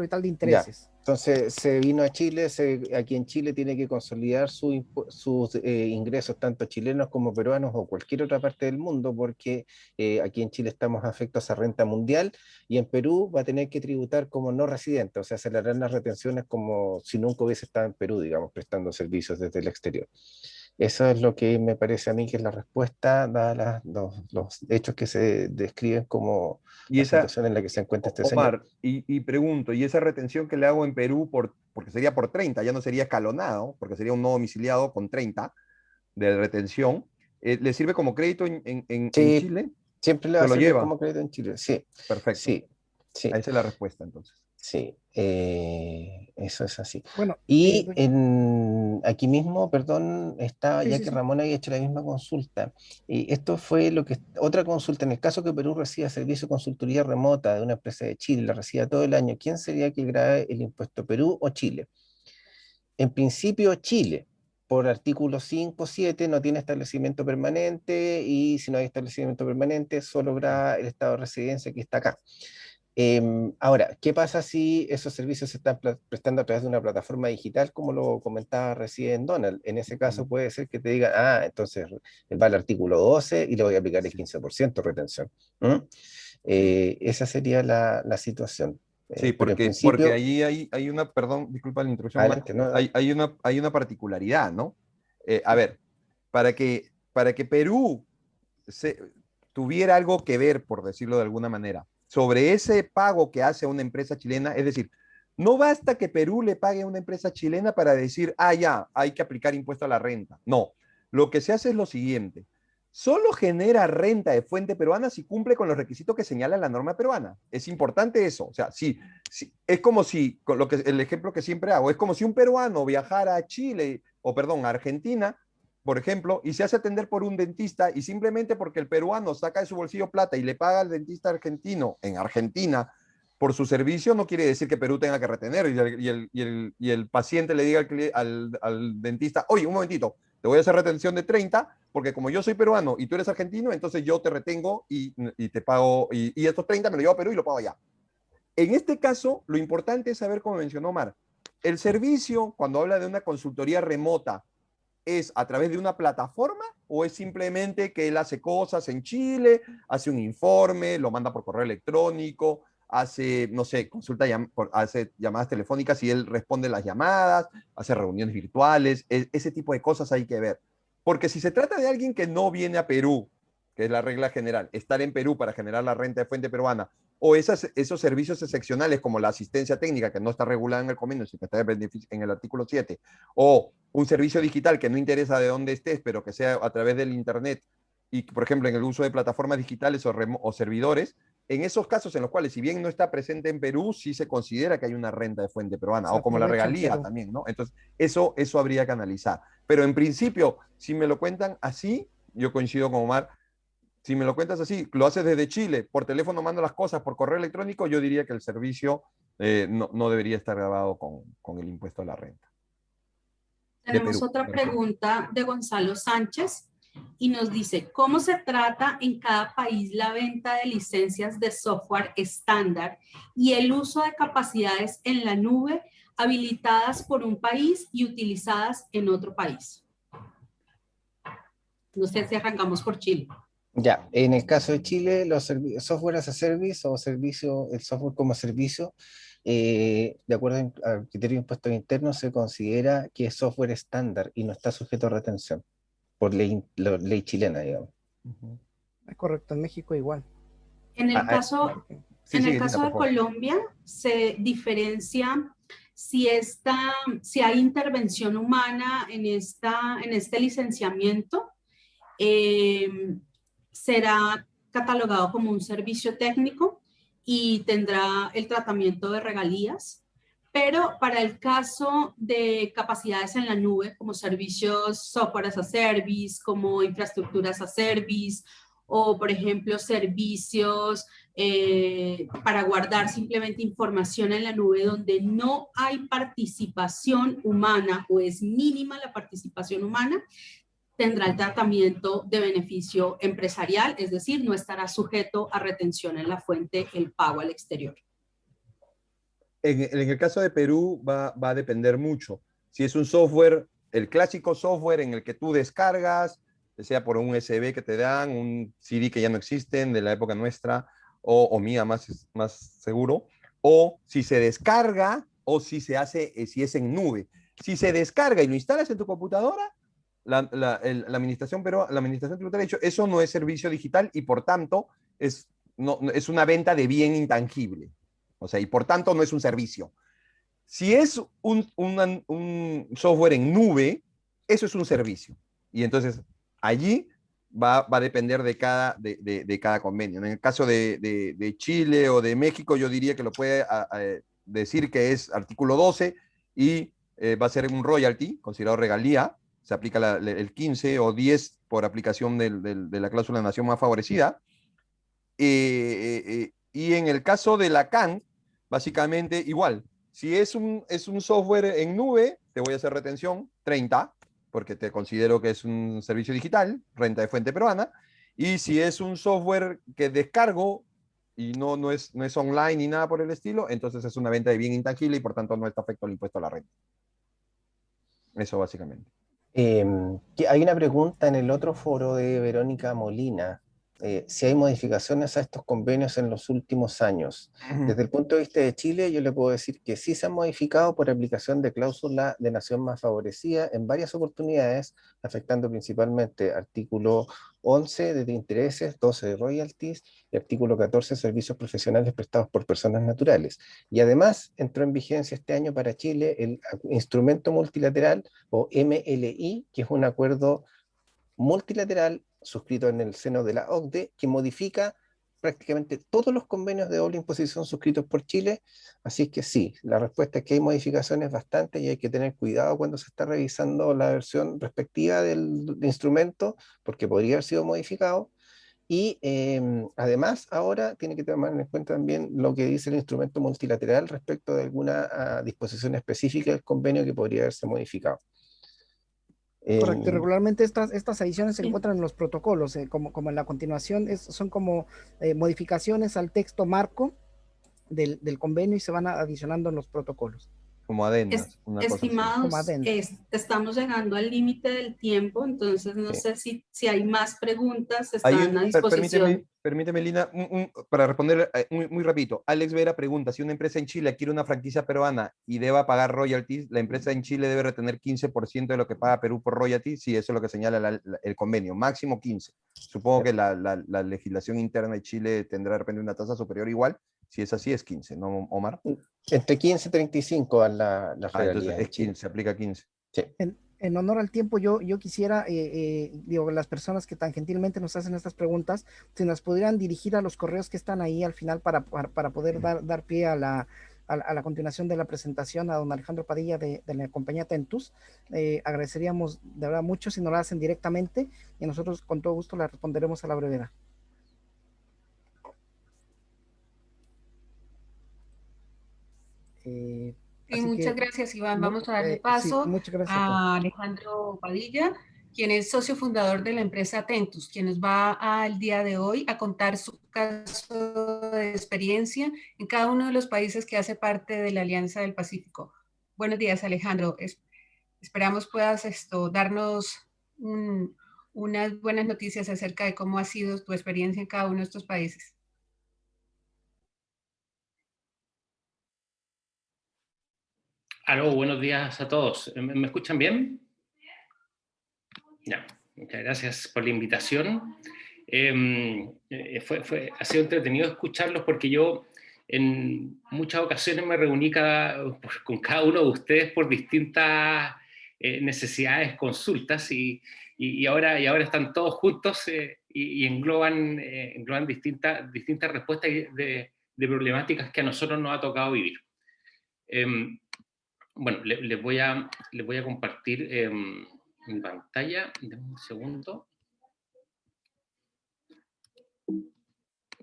vital de intereses. Ya. Entonces se vino a Chile, aquí en Chile tiene que consolidar sus ingresos tanto chilenos como peruanos o cualquier otra parte del mundo, porque aquí en Chile estamos afectos a renta mundial y en Perú va a tener que tributar como no residente, o sea, se le harán las retenciones como si nunca hubiese estado en Perú, digamos, prestando servicios desde el exterior. Eso es lo que me parece a mí que es la respuesta, dadas los hechos que se describen como la situación en la que se encuentra este Omar, señor. y pregunto, ¿y esa retención que le hago en Perú, porque sería por 30, ya no sería escalonado, porque sería un no domiciliado con 30 de retención, ¿le sirve como crédito en Sí, Chile? siempre le va ¿Se a lo servir lleva? como crédito en Chile, sí, Perfecto. sí, sí. Esa es la respuesta, entonces. Sí, eso es así. Bueno, Y aquí mismo, perdón, sí, ya sí, que sí. Ramón había hecho la misma consulta, y esto fue otra consulta, en el caso que Perú reciba servicio de consultoría remota de una empresa de Chile, la reciba todo el año, ¿quién sería que grave el impuesto, Perú o Chile? En principio, Chile, por artículo 5.7, no tiene establecimiento permanente, y si no hay establecimiento permanente, solo graba el estado de residencia que está acá. Ahora, ¿qué pasa si esos servicios se están prestando a través de una plataforma digital, como lo comentaba recién Donald? En ese caso puede ser que te digan, entonces va al artículo 12 y le voy a aplicar el 15% de retención. ¿Mm? Esa sería la situación. Sí, Pero en porque principio, ahí hay una, perdón, disculpa la introducción, Mar, adelante, ¿no? hay una particularidad, ¿no? A ver, para que Perú tuviera algo que ver, por decirlo de alguna manera, sobre ese pago que hace una empresa chilena, es decir, no basta que Perú le pague a una empresa chilena para decir, ya, hay que aplicar impuesto a la renta. No, lo que se hace es lo siguiente. Solo genera renta de fuente peruana si cumple con los requisitos que señala la norma peruana. Es importante eso. O sea, es como si, con el ejemplo que siempre hago, es como si un peruano viajara a Chile, o perdón, a Argentina, por ejemplo, y se hace atender por un dentista y simplemente porque el peruano saca de su bolsillo plata y le paga al dentista argentino en Argentina por su servicio, no quiere decir que Perú tenga que retener y el paciente le diga al dentista, oye, un momentito, te voy a hacer retención de 30 porque como yo soy peruano y tú eres argentino, entonces yo te retengo y te pago, y estos 30 me lo llevo a Perú y lo pago allá. En este caso, lo importante es saber, como mencionó Omar, el servicio, cuando habla de una consultoría remota, ¿es a través de una plataforma o es simplemente que él hace cosas en Chile, hace un informe, lo manda por correo electrónico, hace, no sé, hace llamadas telefónicas y él responde las llamadas, hace reuniones virtuales? Ese tipo de cosas hay que ver. Porque si se trata de alguien que no viene a Perú, que es la regla general, estar en Perú para generar la renta de fuente peruana, o esos servicios excepcionales como la asistencia técnica que no está regulada en el convenio, sino que está en el artículo 7, o un servicio digital que no interesa de dónde estés, pero que sea a través del Internet, y por ejemplo en el uso de plataformas digitales o servidores, en esos casos en los cuales, si bien no está presente en Perú, sí se considera que hay una renta de fuente peruana, Se o como la aprovecha en regalía Perú. también, ¿no? Entonces, eso habría que analizar. Pero en principio, si me lo cuentan así, yo coincido con Omar, si me lo cuentas así, lo haces desde Chile, por teléfono mando las cosas, por correo electrónico, yo diría que el servicio no debería estar grabado con el impuesto a la renta. De Tenemos Perú. otra pregunta de Gonzalo Sánchez y nos dice, ¿cómo se trata en cada país la venta de licencias de software estándar y el uso de capacidades en la nube habilitadas por un país y utilizadas en otro país? No sé si arrancamos por Chile. Ya, en el caso de Chile, los software as a service o el software como servicio, de acuerdo al criterio de impuestos internos, se considera que es software estándar y no está sujeto a retención por ley chilena, digamos. Es correcto, en México igual. En el Ah, ah, caso, Sí, en el sigue, Lina, caso por de favor. Colombia, se diferencia si hay intervención humana en este licenciamiento, será catalogado como un servicio técnico y tendrá el tratamiento de regalías. Pero para el caso de capacidades en la nube, como servicios software as a service, como infraestructuras as a service, o por ejemplo servicios para guardar simplemente información en la nube donde no hay participación humana o es mínima la participación humana, tendrá el tratamiento de beneficio empresarial, es decir, no estará sujeto a retención en la fuente el pago al exterior. En el caso de Perú va a depender mucho. Si es un software, el clásico software en el que tú descargas, sea por un USB que te dan, un CD que ya no existen de la época nuestra, o mía más seguro, o si se descarga, o si se hace, si es en nube. Si se descarga y lo instalas en tu computadora, la administración tributaria ha dicho, eso no es servicio digital y por tanto es una venta de bien intangible. O sea, y por tanto no es un servicio. Si es un software en nube, eso es un servicio. Y entonces allí va a depender de cada convenio. En el caso de Chile o de México, yo diría que lo puede decir que es artículo 12 y va a ser un royalty, considerado regalía. Se aplica el 15 o 10 por aplicación de la cláusula de nación más favorecida. Y en el caso de la CAN, básicamente igual. Si es un software en nube, te voy a hacer retención 30, porque te considero que es un servicio digital, renta de fuente peruana. Y si es un software que descargo y no es online ni nada por el estilo, entonces es una venta de bien intangible y por tanto no está afecto al impuesto a la renta. Eso básicamente. Hay una pregunta en el otro foro de Verónica Molina, si hay modificaciones a estos convenios en los últimos años. Desde el punto de vista de Chile, yo le puedo decir que sí se han modificado por aplicación de cláusula de nación más favorecida en varias oportunidades, afectando principalmente artículo 11 de intereses, 12 de royalties y artículo 14 servicios profesionales prestados por personas naturales. Y además entró en vigencia este año para Chile el instrumento multilateral o MLI, que es un acuerdo multilateral suscrito en el seno de la OCDE, que modifica prácticamente todos los convenios de doble imposición suscritos por Chile. Así es que sí, la respuesta es que hay modificaciones bastantes y hay que tener cuidado cuando se está revisando la versión respectiva del instrumento, porque podría haber sido modificado. Y además ahora tiene que tomar en cuenta también lo que dice el instrumento multilateral respecto de alguna disposición específica del convenio que podría haberse modificado. Correcto, y regularmente estas adiciones se Sí. encuentran en los protocolos, como en la continuación, son como modificaciones al texto marco del convenio y se van adicionando en los protocolos. Como adendas, una cosa así. Como Estimados, adenda. estamos llegando al límite del tiempo, entonces no Sí. sé si hay más preguntas, Hay están a un, disposición. permíteme, Lina, para responder muy rapidito. Alex Vera pregunta, si una empresa en Chile adquiere una franquicia peruana y deba pagar royalties, ¿la empresa en Chile debe retener 15% de lo que paga Perú por royalties? Sí, eso es lo que señala el convenio, máximo 15. Supongo que la legislación interna de Chile tendrá de repente una tasa superior igual. Si es así, es 15, ¿no, Omar? Entre 15 y 35 a la Entonces realidad en es Chile. 15, se aplica 15. Sí. En honor al tiempo, yo quisiera, digo, las personas que tan gentilmente nos hacen estas preguntas, si nos pudieran dirigir a los correos que están ahí al final para poder dar pie a la continuación de la presentación a don Alejandro Padilla de la compañía Tentus. Agradeceríamos de verdad mucho si nos lo hacen directamente y nosotros con todo gusto la responderemos a la brevedad. Sí, Así muchas que, gracias, Iván. Vamos a darle sí, paso muchas gracias a todos. a Alejandro Padilla, quien es socio fundador de la empresa Tentus, quien nos va al día de hoy a contar su caso de experiencia en cada uno de los países que hace parte de la Alianza del Pacífico. Buenos días, Alejandro. Esperamos puedas darnos unas buenas noticias acerca de cómo ha sido tu experiencia en cada uno de estos países. Aló, buenos días a todos. ¿Me escuchan bien? Ya, muchas gracias por la invitación. Ha sido entretenido escucharlos porque yo en muchas ocasiones me reuní con cada uno de ustedes por distintas necesidades, consultas y ahora están todos juntos y engloban distintas respuestas de problemáticas que a nosotros nos ha tocado vivir. Bueno, les voy a compartir mi pantalla. Denme un segundo.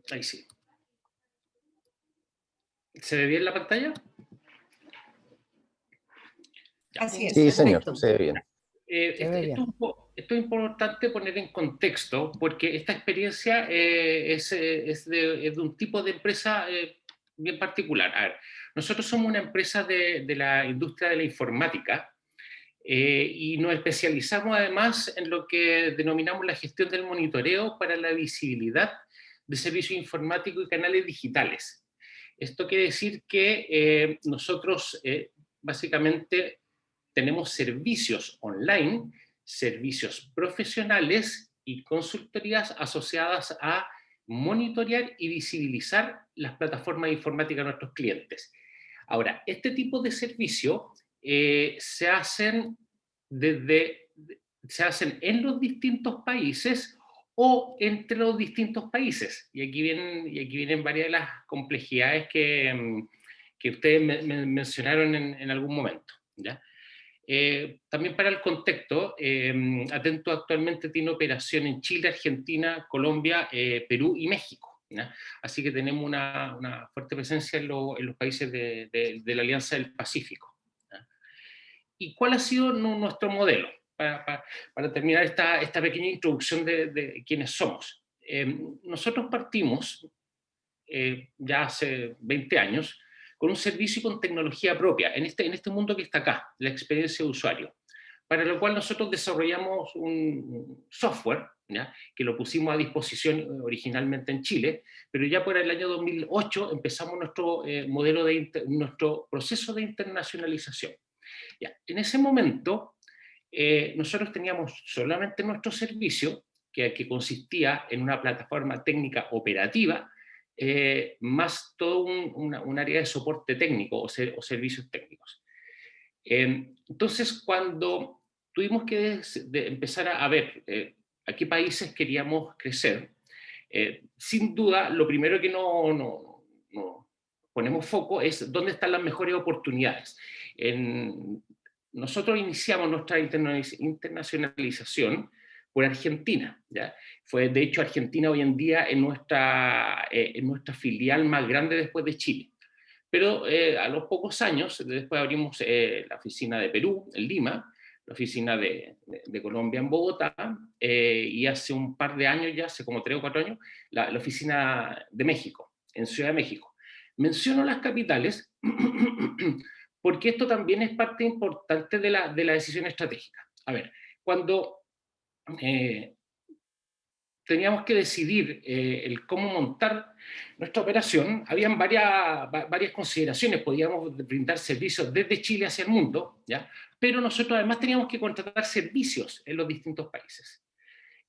Ahí sí. ¿Se ve bien la pantalla? Ya. Así es. Sí, señor, Perfecto. se ve bien. Esto es importante poner en contexto porque esta experiencia es de un tipo de empresa bien particular. A ver, nosotros somos una empresa de la industria de la informática y nos especializamos además en lo que denominamos la gestión del monitoreo para la visibilidad de servicios informáticos y canales digitales. Esto quiere decir que nosotros básicamente tenemos servicios online, servicios profesionales y consultorías asociadas a monitorear y visibilizar las plataformas informáticas de nuestros clientes. Ahora, este tipo de servicio se hacen en los distintos países o entre los distintos países. Y aquí vienen varias de las complejidades que ustedes mencionaron en algún momento, ¿ya? También para el contexto, Atento actualmente tiene operación en Chile, Argentina, Colombia, Perú y México, ¿ya? Así que tenemos una fuerte presencia en los países de la Alianza del Pacífico, ¿ya? ¿Y cuál ha sido nuestro modelo? Para terminar esta pequeña introducción de quiénes somos. Nosotros partimos ya hace 20 años, con un servicio y con tecnología propia, en este mundo que está acá, la experiencia de usuario, para lo cual nosotros desarrollamos un software, ¿ya?, que lo pusimos a disposición originalmente en Chile, pero ya por el año 2008 empezamos nuestro, nuestro proceso de internacionalización. Ya, en ese momento, nosotros teníamos solamente nuestro servicio, que consistía en una plataforma técnica operativa, más todo un área de soporte técnico o servicios técnicos. Entonces, cuando tuvimos que empezar a ver a qué países queríamos crecer, sin duda, lo primero que no ponemos foco es dónde están las mejores oportunidades. Nosotros iniciamos nuestra internacionalización por Argentina, ¿ya? Fue, de hecho, Argentina hoy en día en nuestra filial más grande después de Chile. Pero a los pocos años, después abrimos la oficina de Perú, en Lima, la oficina de Colombia en Bogotá, y hace un par de años ya, hace como 3 o 4 años, la oficina de México, en Ciudad de México. Menciono las capitales porque esto también es parte importante de la decisión estratégica. A ver, cuando teníamos que decidir el cómo montar nuestra operación, habían varias consideraciones. Podíamos brindar servicios desde Chile hacia el mundo, ¿ya?, pero nosotros además teníamos que contratar servicios en los distintos países.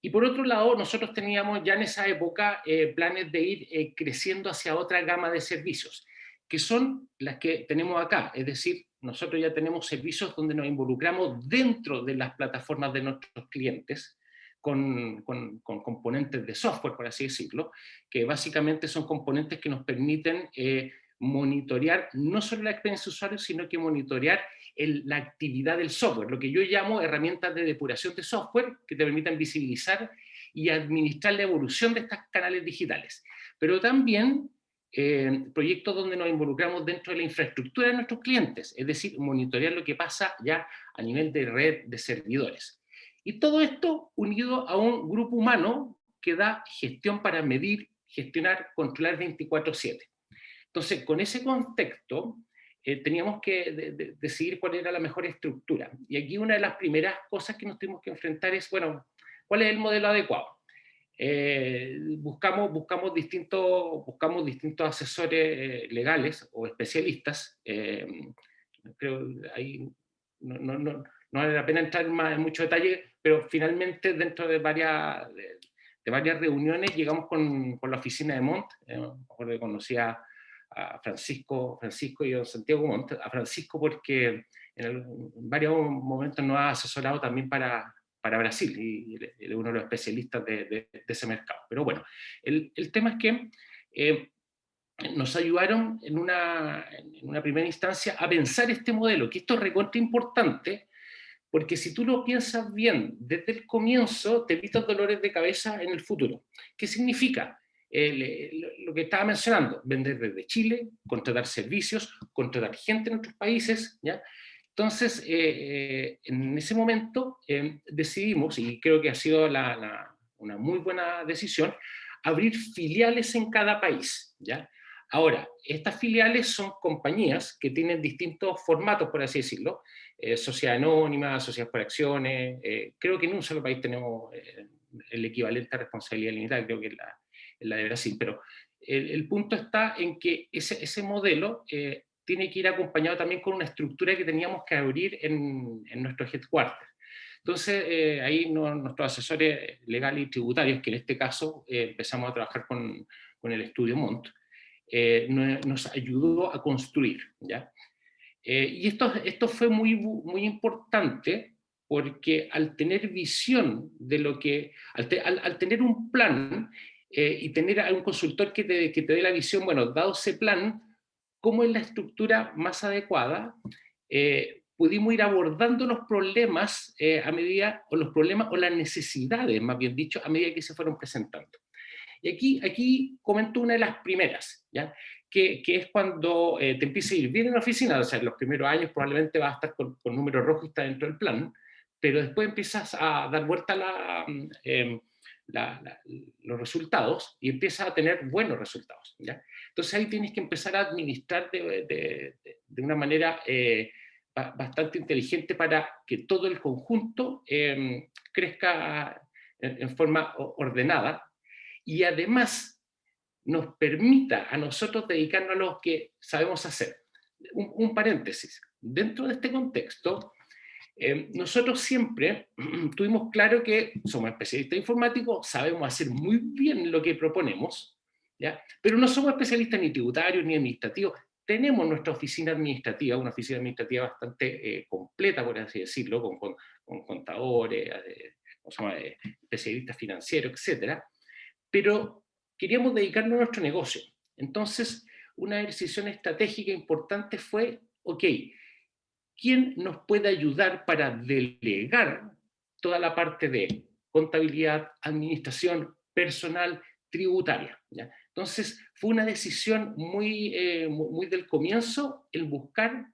Y por otro lado, nosotros teníamos ya en esa época planes de ir creciendo hacia otra gama de servicios, que son las que tenemos acá. Es decir, nosotros ya tenemos servicios donde nos involucramos dentro de las plataformas de nuestros clientes, con componentes de software, por así decirlo, que básicamente son componentes que nos permiten monitorear no solo la experiencia de usuario, sino que monitorear la actividad del software, lo que yo llamo herramientas de depuración de software que te permiten visibilizar y administrar la evolución de estos canales digitales. Pero también proyectos donde nos involucramos dentro de la infraestructura de nuestros clientes, es decir, monitorear lo que pasa ya a nivel de red de servidores. Y todo esto unido a un grupo humano que da gestión para medir, gestionar, controlar 24/7. Entonces, con ese contexto, teníamos que decidir cuál era la mejor estructura. Y aquí una de las primeras cosas que nos tuvimos que enfrentar es, bueno, ¿cuál es el modelo adecuado? Buscamos distintos asesores legales o especialistas. Creo ahí no vale la pena entrar en mucho detalle, pero finalmente dentro de varias reuniones llegamos con la oficina de Montt. Mejor que conocía a Francisco y a Santiago Montt. A Francisco porque en varios momentos nos ha asesorado también para Brasil, y es uno de los especialistas de ese mercado. Pero bueno, el tema es que nos ayudaron en una primera instancia a pensar este modelo, que esto es recontra importante, porque si tú lo piensas bien desde el comienzo, te evitas dolores de cabeza en el futuro. ¿Qué significa? Lo que estaba mencionando, vender desde Chile, contratar servicios, contratar gente en otros países, ¿ya? Entonces, en ese momento decidimos, y creo que ha sido una muy buena decisión, abrir filiales en cada país, ¿ya? Ahora, estas filiales son compañías que tienen distintos formatos, por así decirlo, sociedad anónima, sociedad por acciones. Creo que en un solo país tenemos el equivalente a responsabilidad limitada, creo que es la de Brasil, pero el punto está en que ese modelo tiene que ir acompañado también con una estructura que teníamos que abrir en nuestro headquarter. Entonces, ahí nuestros asesores legales y tributarios, que en este caso empezamos a trabajar con el estudio Montt, nos ayudó a construir, ¿ya? Y esto fue muy importante, porque al tener visión de lo que, al tener un plan y tener a un consultor que te dé la visión, bueno, dado ese plan, ¿cómo es la estructura más adecuada? Pudimos ir abordando los problemas a medida, o los problemas o las necesidades, más bien dicho, a medida que se fueron presentando. Y aquí comento una de las primeras, ¿ya? Que es cuando te empieza a ir bien en la oficina. O sea, en los primeros años probablemente vas a estar con números rojos y está dentro del plan, pero después empiezas a dar vuelta los resultados y empiezas a tener buenos resultados, ¿ya? Entonces ahí tienes que empezar a administrar de una manera bastante inteligente para que todo el conjunto crezca en forma ordenada y además nos permita a nosotros dedicarnos a lo que sabemos hacer. Un paréntesis, dentro de este contexto, nosotros siempre tuvimos claro que somos especialistas informáticos, sabemos hacer muy bien lo que proponemos, ¿ya? Pero no somos especialistas ni tributarios ni administrativos. Tenemos nuestra oficina administrativa, una oficina administrativa bastante completa, por así decirlo, con contadores, especialistas financieros, etc. Pero queríamos dedicarnos a nuestro negocio. Entonces, una decisión estratégica importante fue, ok, ¿quién nos puede ayudar para delegar toda la parte de contabilidad, administración, personal, tributaria? ¿Ya? Entonces, fue una decisión muy del comienzo el buscar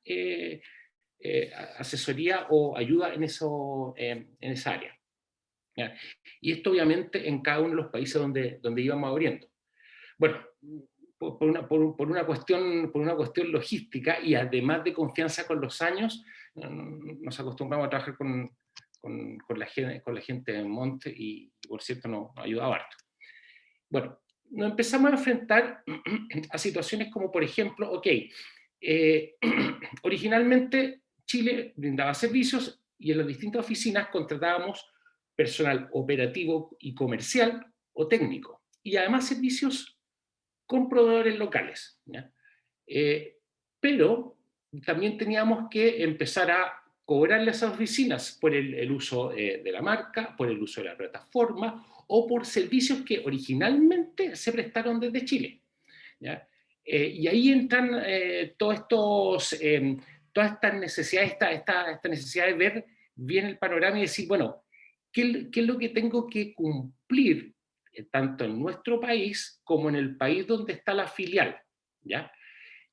asesoría o ayuda en esa área. ¿Ya? Y esto obviamente en cada uno de los países donde íbamos abriendo. Bueno, por una cuestión logística y además de confianza con los años, nos acostumbramos a trabajar con la gente de Monte y por cierto nos ayudaba harto. Bueno, nos empezamos a enfrentar a situaciones como por ejemplo, ok, originalmente Chile brindaba servicios y en las distintas oficinas contratábamos personal operativo y comercial o técnico y además servicios con proveedores locales, ¿ya? Pero también teníamos que empezar a cobrarle a esas oficinas por el uso de la marca, por el uso de la plataforma o por servicios que originalmente se prestaron desde Chile, ¿ya? Y ahí entran todas estas necesidades, esta necesidad de ver bien el panorama y decir, bueno, ¿qué es lo que tengo que cumplir tanto en nuestro país como en el país donde está la filial? ¿Ya?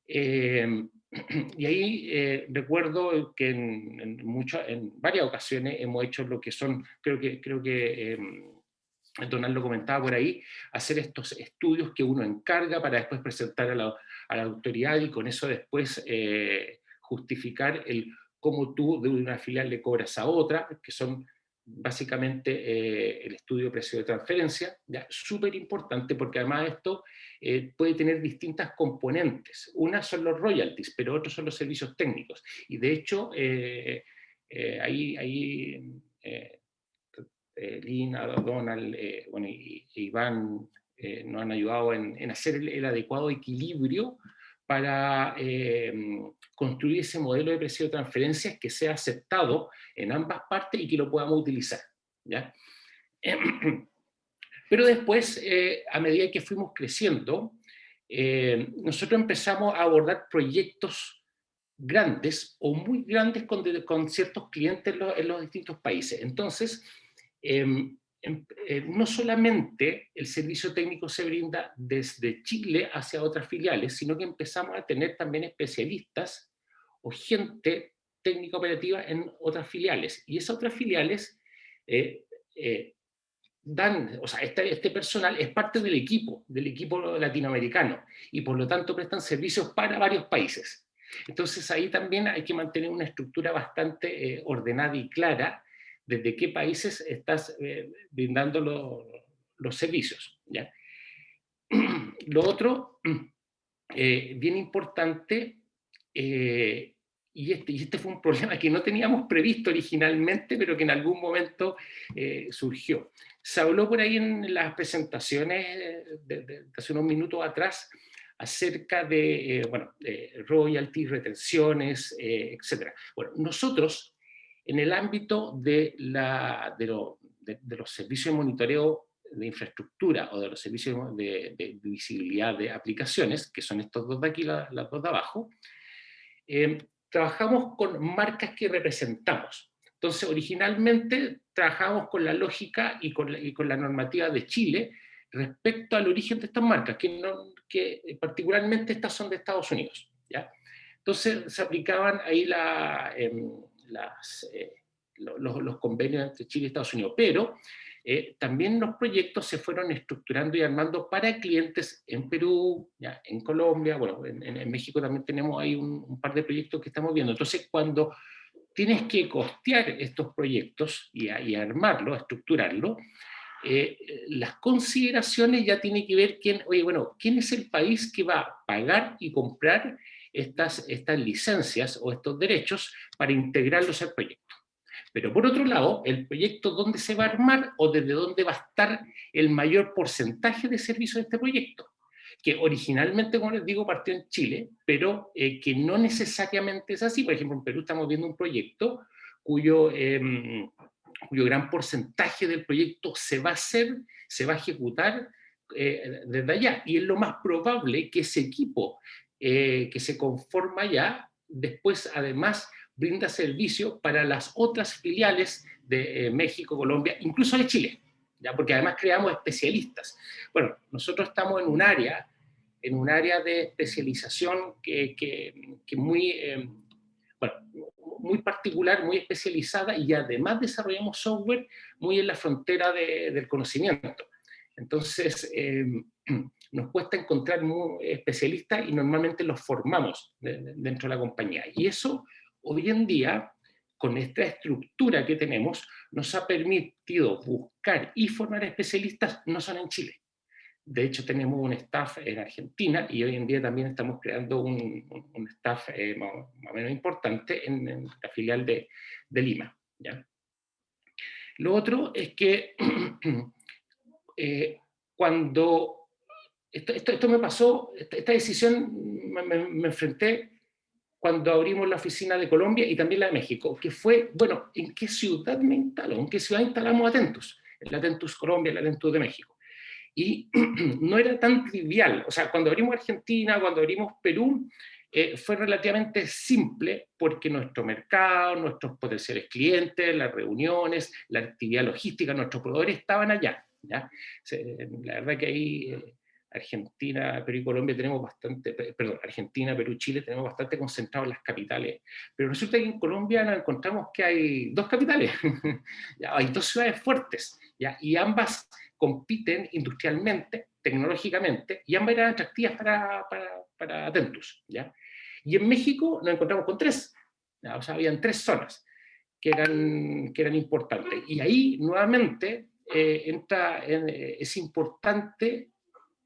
Y ahí recuerdo que en varias ocasiones hemos hecho lo que son, creo que Donald lo comentaba por ahí, hacer estos estudios que uno encarga para después presentar a la autoridad y con eso después justificar cómo tú de una filial le cobras a otra, que son básicamente el estudio de precio de transferencia, súper importante porque además esto puede tener distintas componentes. Una son los royalties, pero otros son los servicios técnicos. Y de hecho, Lina, Donald bueno, y Iván nos han ayudado en hacer el adecuado equilibrio para construir ese modelo de precio de transferencias que sea aceptado en ambas partes y que lo podamos utilizar, ¿ya? Pero después, a medida que fuimos creciendo, nosotros empezamos a abordar proyectos grandes o muy grandes con ciertos clientes en los distintos países. Entonces, no solamente el servicio técnico se brinda desde Chile hacia otras filiales, sino que empezamos a tener también especialistas o gente técnica operativa en otras filiales. Y esas otras filiales o sea, este personal es parte del equipo latinoamericano y por lo tanto prestan servicios para varios países. Entonces ahí también hay que mantener una estructura bastante ordenada y clara desde qué países estás brindando los servicios, ¿ya? Lo otro, bien importante, y este fue un problema que no teníamos previsto originalmente, pero que en algún momento surgió. Se habló por ahí en las presentaciones de hace unos minutos atrás acerca de royalties, retenciones, etc. Bueno, nosotros, en el ámbito de los servicios de monitoreo de infraestructura o de los servicios de visibilidad de aplicaciones, que son estos dos de aquí, las dos de abajo, trabajamos con marcas que representamos. Entonces, originalmente trabajamos con la lógica y con la normativa de Chile respecto al origen de estas marcas, que particularmente estas son de Estados Unidos, ¿ya? Entonces, se aplicaban ahí los convenios entre Chile y Estados Unidos, pero también los proyectos se fueron estructurando y armando para clientes en Perú, ya, en Colombia, bueno, en México también tenemos ahí un par de proyectos que estamos viendo. Entonces, cuando tienes que costear estos proyectos y armarlo, estructurarlo, las consideraciones ya tienen que ver quién es el país que va a pagar y comprar estas licencias o estos derechos para integrarlos al proyecto. Pero por otro lado, el proyecto dónde se va a armar o desde dónde va a estar el mayor porcentaje de servicio de este proyecto, que originalmente, como les digo, partió en Chile, pero que no necesariamente es así. Por ejemplo, en Perú estamos viendo un proyecto cuyo gran porcentaje del proyecto se va a ejecutar desde allá. Y es lo más probable que ese equipo que se conforma allá, después además brinda servicio para las otras filiales de México, Colombia, incluso de Chile, ¿ya? Porque además creamos especialistas. Bueno, nosotros estamos en un área de especialización que muy particular, muy especializada, y además desarrollamos software muy en la frontera del conocimiento. Entonces, nos cuesta encontrar especialistas y normalmente los formamos dentro de la compañía. Y eso, hoy en día, con esta estructura que tenemos, nos ha permitido buscar y formar especialistas no solo en Chile. De hecho, tenemos un staff en Argentina y hoy en día también estamos creando un staff más o menos importante en la filial de Lima, ¿ya? Lo otro es que cuando esto me pasó, esta decisión me enfrenté cuando abrimos la oficina de Colombia y también la de México, que fue, bueno, ¿en qué ciudad me instaló? ¿En qué ciudad instalamos Atentus? En la Atentus Colombia, la Atentus de México. Y no era tan trivial. O sea, cuando abrimos Argentina, cuando abrimos Perú, fue relativamente simple porque nuestro mercado, nuestros potenciales clientes, las reuniones, la actividad logística, nuestros proveedores estaban allá, ¿ya? La verdad que ahí Argentina, Perú y Colombia tenemos bastante, perdón, Argentina, Perú, Chile tenemos bastante concentrados en las capitales. Pero resulta que en Colombia nos encontramos que hay dos capitales, ¿ya? Hay dos ciudades fuertes, ¿ya? Y ambas compiten industrialmente, tecnológicamente, y ambas eran atractivas para Atentus, ¿ya? Y en México nos encontramos con tres, ¿ya? O sea, habían tres zonas que eran importantes. Y ahí, nuevamente, es importante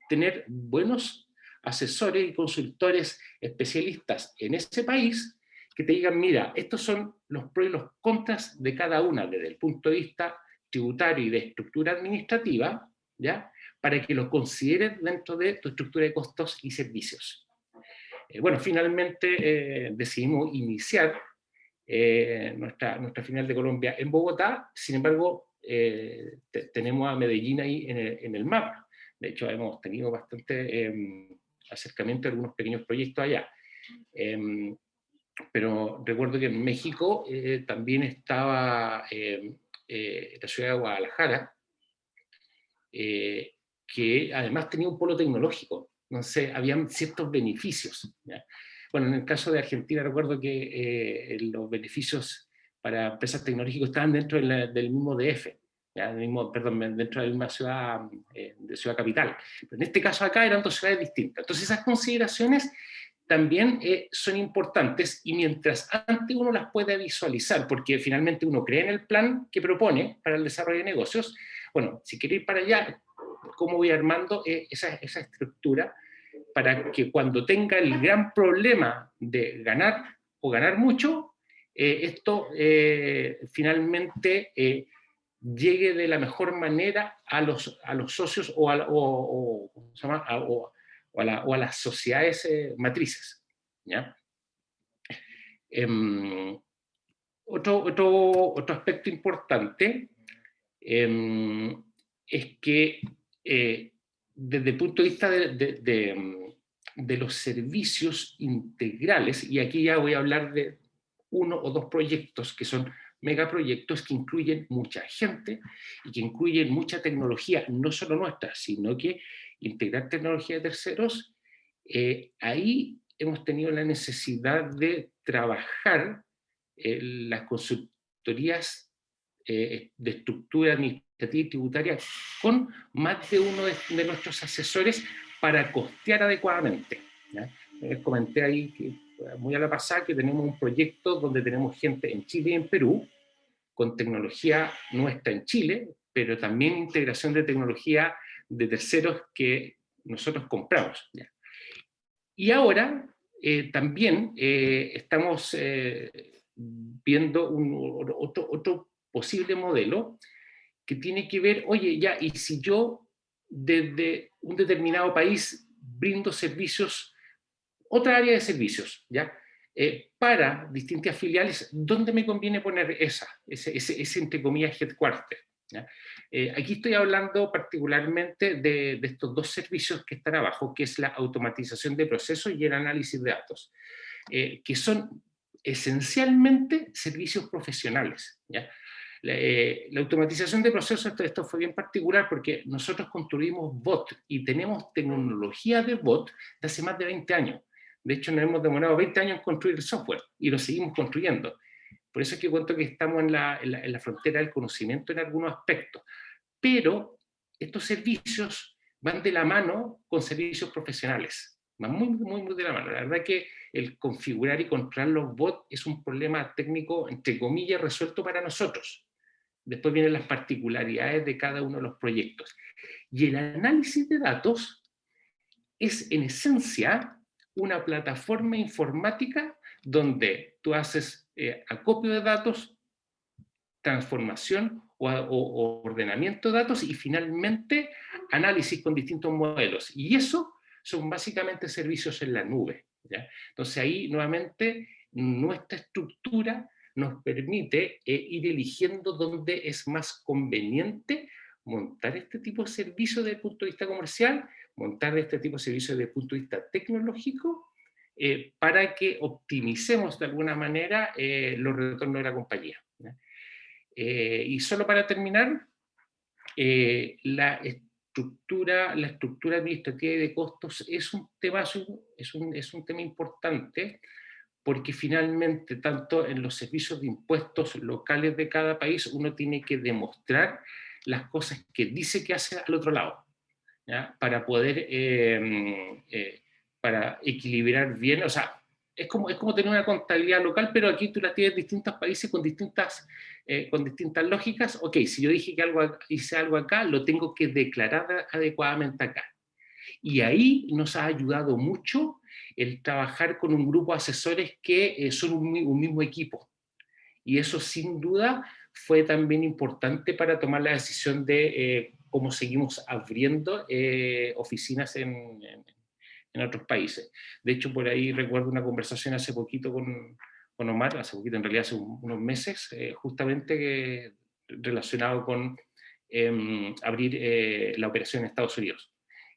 tener buenos asesores y consultores especialistas en ese país que te digan, mira, estos son los pros y los contras de cada una desde el punto de vista tributario y de estructura administrativa, ¿ya? Para que lo consideres dentro de tu estructura de costos y servicios. Bueno, finalmente decidimos iniciar nuestra filial de Colombia en Bogotá. Sin embargo, tenemos a Medellín ahí en el mapa. De hecho, hemos tenido bastante acercamiento a algunos pequeños proyectos allá. Pero recuerdo que en México también estaba la ciudad de Guadalajara, que además tenía un polo tecnológico. Entonces, habían ciertos beneficios, ¿ya? Bueno, en el caso de Argentina recuerdo que los beneficios para empresas tecnológicas estaban dentro del mismo DF, ¿ya? Dentro de la misma ciudad, de ciudad capital. Pero en este caso acá eran dos ciudades distintas. Entonces esas consideraciones también son importantes, y mientras antes uno las puede visualizar, porque finalmente uno cree en el plan que propone para el desarrollo de negocios, bueno, si quiere ir para allá, ¿cómo voy armando esa estructura para que cuando tenga el gran problema de ganar o ganar mucho, esto finalmente llegue de la mejor manera a los socios o a las sociedades matrices, ¿ya? Otro aspecto importante es que desde el punto de vista de los servicios integrales, y aquí ya voy a hablar de uno o dos proyectos que son megaproyectos que incluyen mucha gente y que incluyen mucha tecnología, no solo nuestra, sino que integrar tecnología de terceros. Ahí hemos tenido la necesidad de trabajar las consultorías de estructura administrativa tributaria con más de uno de nuestros asesores para costear adecuadamente, ¿ya? Les comenté ahí que, muy a la pasada, que tenemos un proyecto donde tenemos gente en Chile y en Perú, con tecnología nuestra en Chile, pero también integración de tecnología de terceros que nosotros compramos, ¿ya? Y ahora también estamos viendo otro posible modelo que tiene que ver, oye, ya, y si yo desde un determinado país brindo servicios, otra área de servicios, ¿ya? Para distintas filiales, ¿dónde me conviene poner ese entre comillas, headquarter? ¿Ya? Aquí estoy hablando particularmente de estos dos servicios que están abajo, que es la automatización de procesos y el análisis de datos, que son esencialmente servicios profesionales, ¿ya? La automatización de procesos, esto fue bien particular porque nosotros construimos bot y tenemos tecnología de bot de hace más de 20 años. De hecho, nos hemos demorado 20 años en construir el software y lo seguimos construyendo. Por eso es que cuento que estamos en la frontera del conocimiento en algunos aspectos. Pero estos servicios van de la mano con servicios profesionales. Van muy de la mano. La verdad que el configurar y controlar los bots es un problema técnico, entre comillas, resuelto para nosotros. Después vienen las particularidades de cada uno de los proyectos. Y el análisis de datos es, en esencia, una plataforma informática donde tú haces acopio de datos, transformación o ordenamiento de datos y finalmente análisis con distintos modelos. Y eso son básicamente servicios en la nube, ¿ya? Entonces ahí nuevamente nuestra estructura nos permite ir eligiendo dónde es más conveniente montar este tipo de servicio desde el punto de vista comercial, montar este tipo de servicio desde el punto de vista tecnológico, para que optimicemos de alguna manera los retornos de la compañía, ¿ya? Y solo para terminar, la estructura administrativa y de costos es un tema importante, porque finalmente, tanto en los servicios de impuestos locales de cada país, uno tiene que demostrar las cosas que dice que hace al otro lado, ¿ya? Para poder para equilibrar bien, o sea, es como tener una contabilidad local, pero aquí tú la tienes en distintos países con distintas lógicas. Ok, si yo dije que hice algo acá, lo tengo que declarar adecuadamente acá. Y ahí nos ha ayudado mucho el trabajar con un grupo de asesores que son un mismo equipo. Y eso sin duda fue también importante para tomar la decisión de cómo seguimos abriendo oficinas en otros países. De hecho, por ahí recuerdo una conversación hace poquito con Omar, hace poquito, en realidad hace unos meses, justamente relacionado con abrir la operación en Estados Unidos.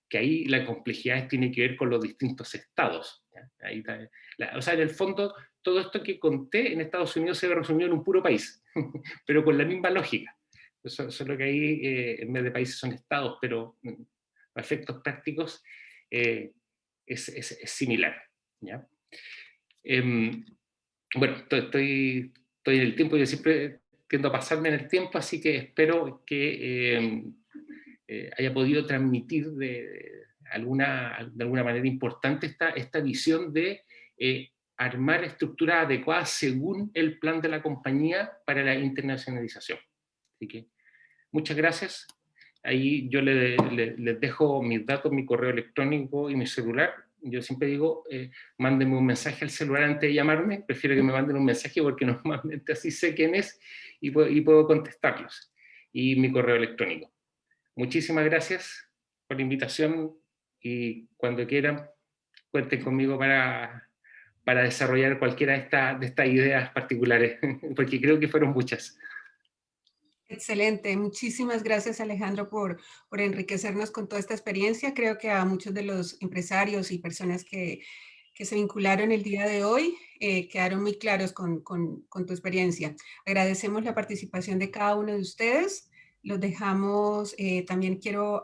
Que ahí la complejidad tiene que ver con los distintos estados. Ahí o sea, en el fondo, todo esto que conté en Estados Unidos se resumió en un puro país, pero con la misma lógica. Solo que ahí, en vez de países, son estados, pero a efectos prácticos es similar, ¿ya? Bueno, estoy en el tiempo, yo siempre tiendo a pasarme en el tiempo, así que espero que haya podido transmitir de alguna manera importante esta visión de armar estructuras adecuadas según el plan de la compañía para la internacionalización. Así que muchas gracias. Ahí yo les dejo mis datos, mi correo electrónico y mi celular. Yo siempre digo, mándenme un mensaje al celular antes de llamarme. Prefiero que me manden un mensaje porque normalmente así sé quién es y puedo contestarlos. Y mi correo electrónico. Muchísimas gracias por la invitación y cuando quieran cuenten conmigo para desarrollar cualquiera de estas ideas particulares, porque creo que fueron muchas. Excelente, muchísimas gracias Alejandro por enriquecernos con toda esta experiencia. Creo que a muchos de los empresarios y personas que se vincularon el día de hoy quedaron muy claros con tu experiencia. Agradecemos la participación de cada uno de ustedes. Los dejamos, también quiero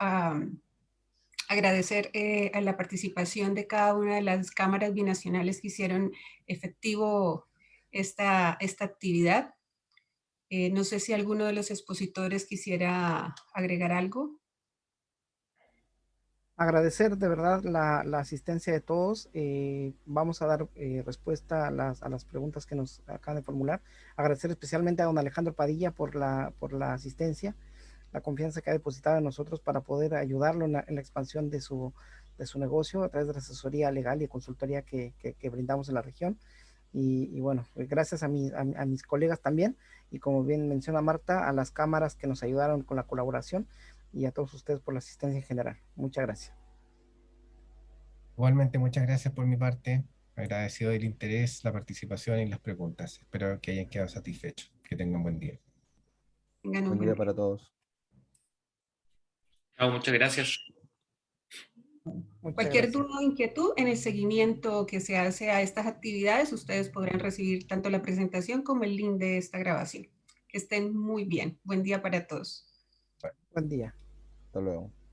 agradecer a la participación de cada una de las cámaras binacionales que hicieron efectivo esta actividad. No sé si alguno de los expositores quisiera agregar algo. Agradecer de verdad la asistencia de todos. Vamos a dar respuesta a las preguntas que nos acaban de formular. Agradecer especialmente a don Alejandro Padilla por la asistencia, la confianza que ha depositado en nosotros para poder ayudarlo en la expansión de su negocio a través de la asesoría legal y consultoría que brindamos en la región. Y bueno, gracias a mis colegas también, y como bien menciona Marta, a las cámaras que nos ayudaron con la colaboración, y a todos ustedes por la asistencia en general. Muchas gracias. Igualmente, muchas gracias por mi parte. Agradecido del interés, la participación y las preguntas. Espero que hayan quedado satisfechos. Que tengan buen día. Tengan un Buen día para todos. Chao, muchas gracias. Muchas Cualquier gracias. duda o inquietud en el seguimiento que se hace a estas actividades, ustedes podrán recibir tanto la presentación como el link de esta grabación. Que estén muy bien. Buen día para todos. Buen día. Hasta luego.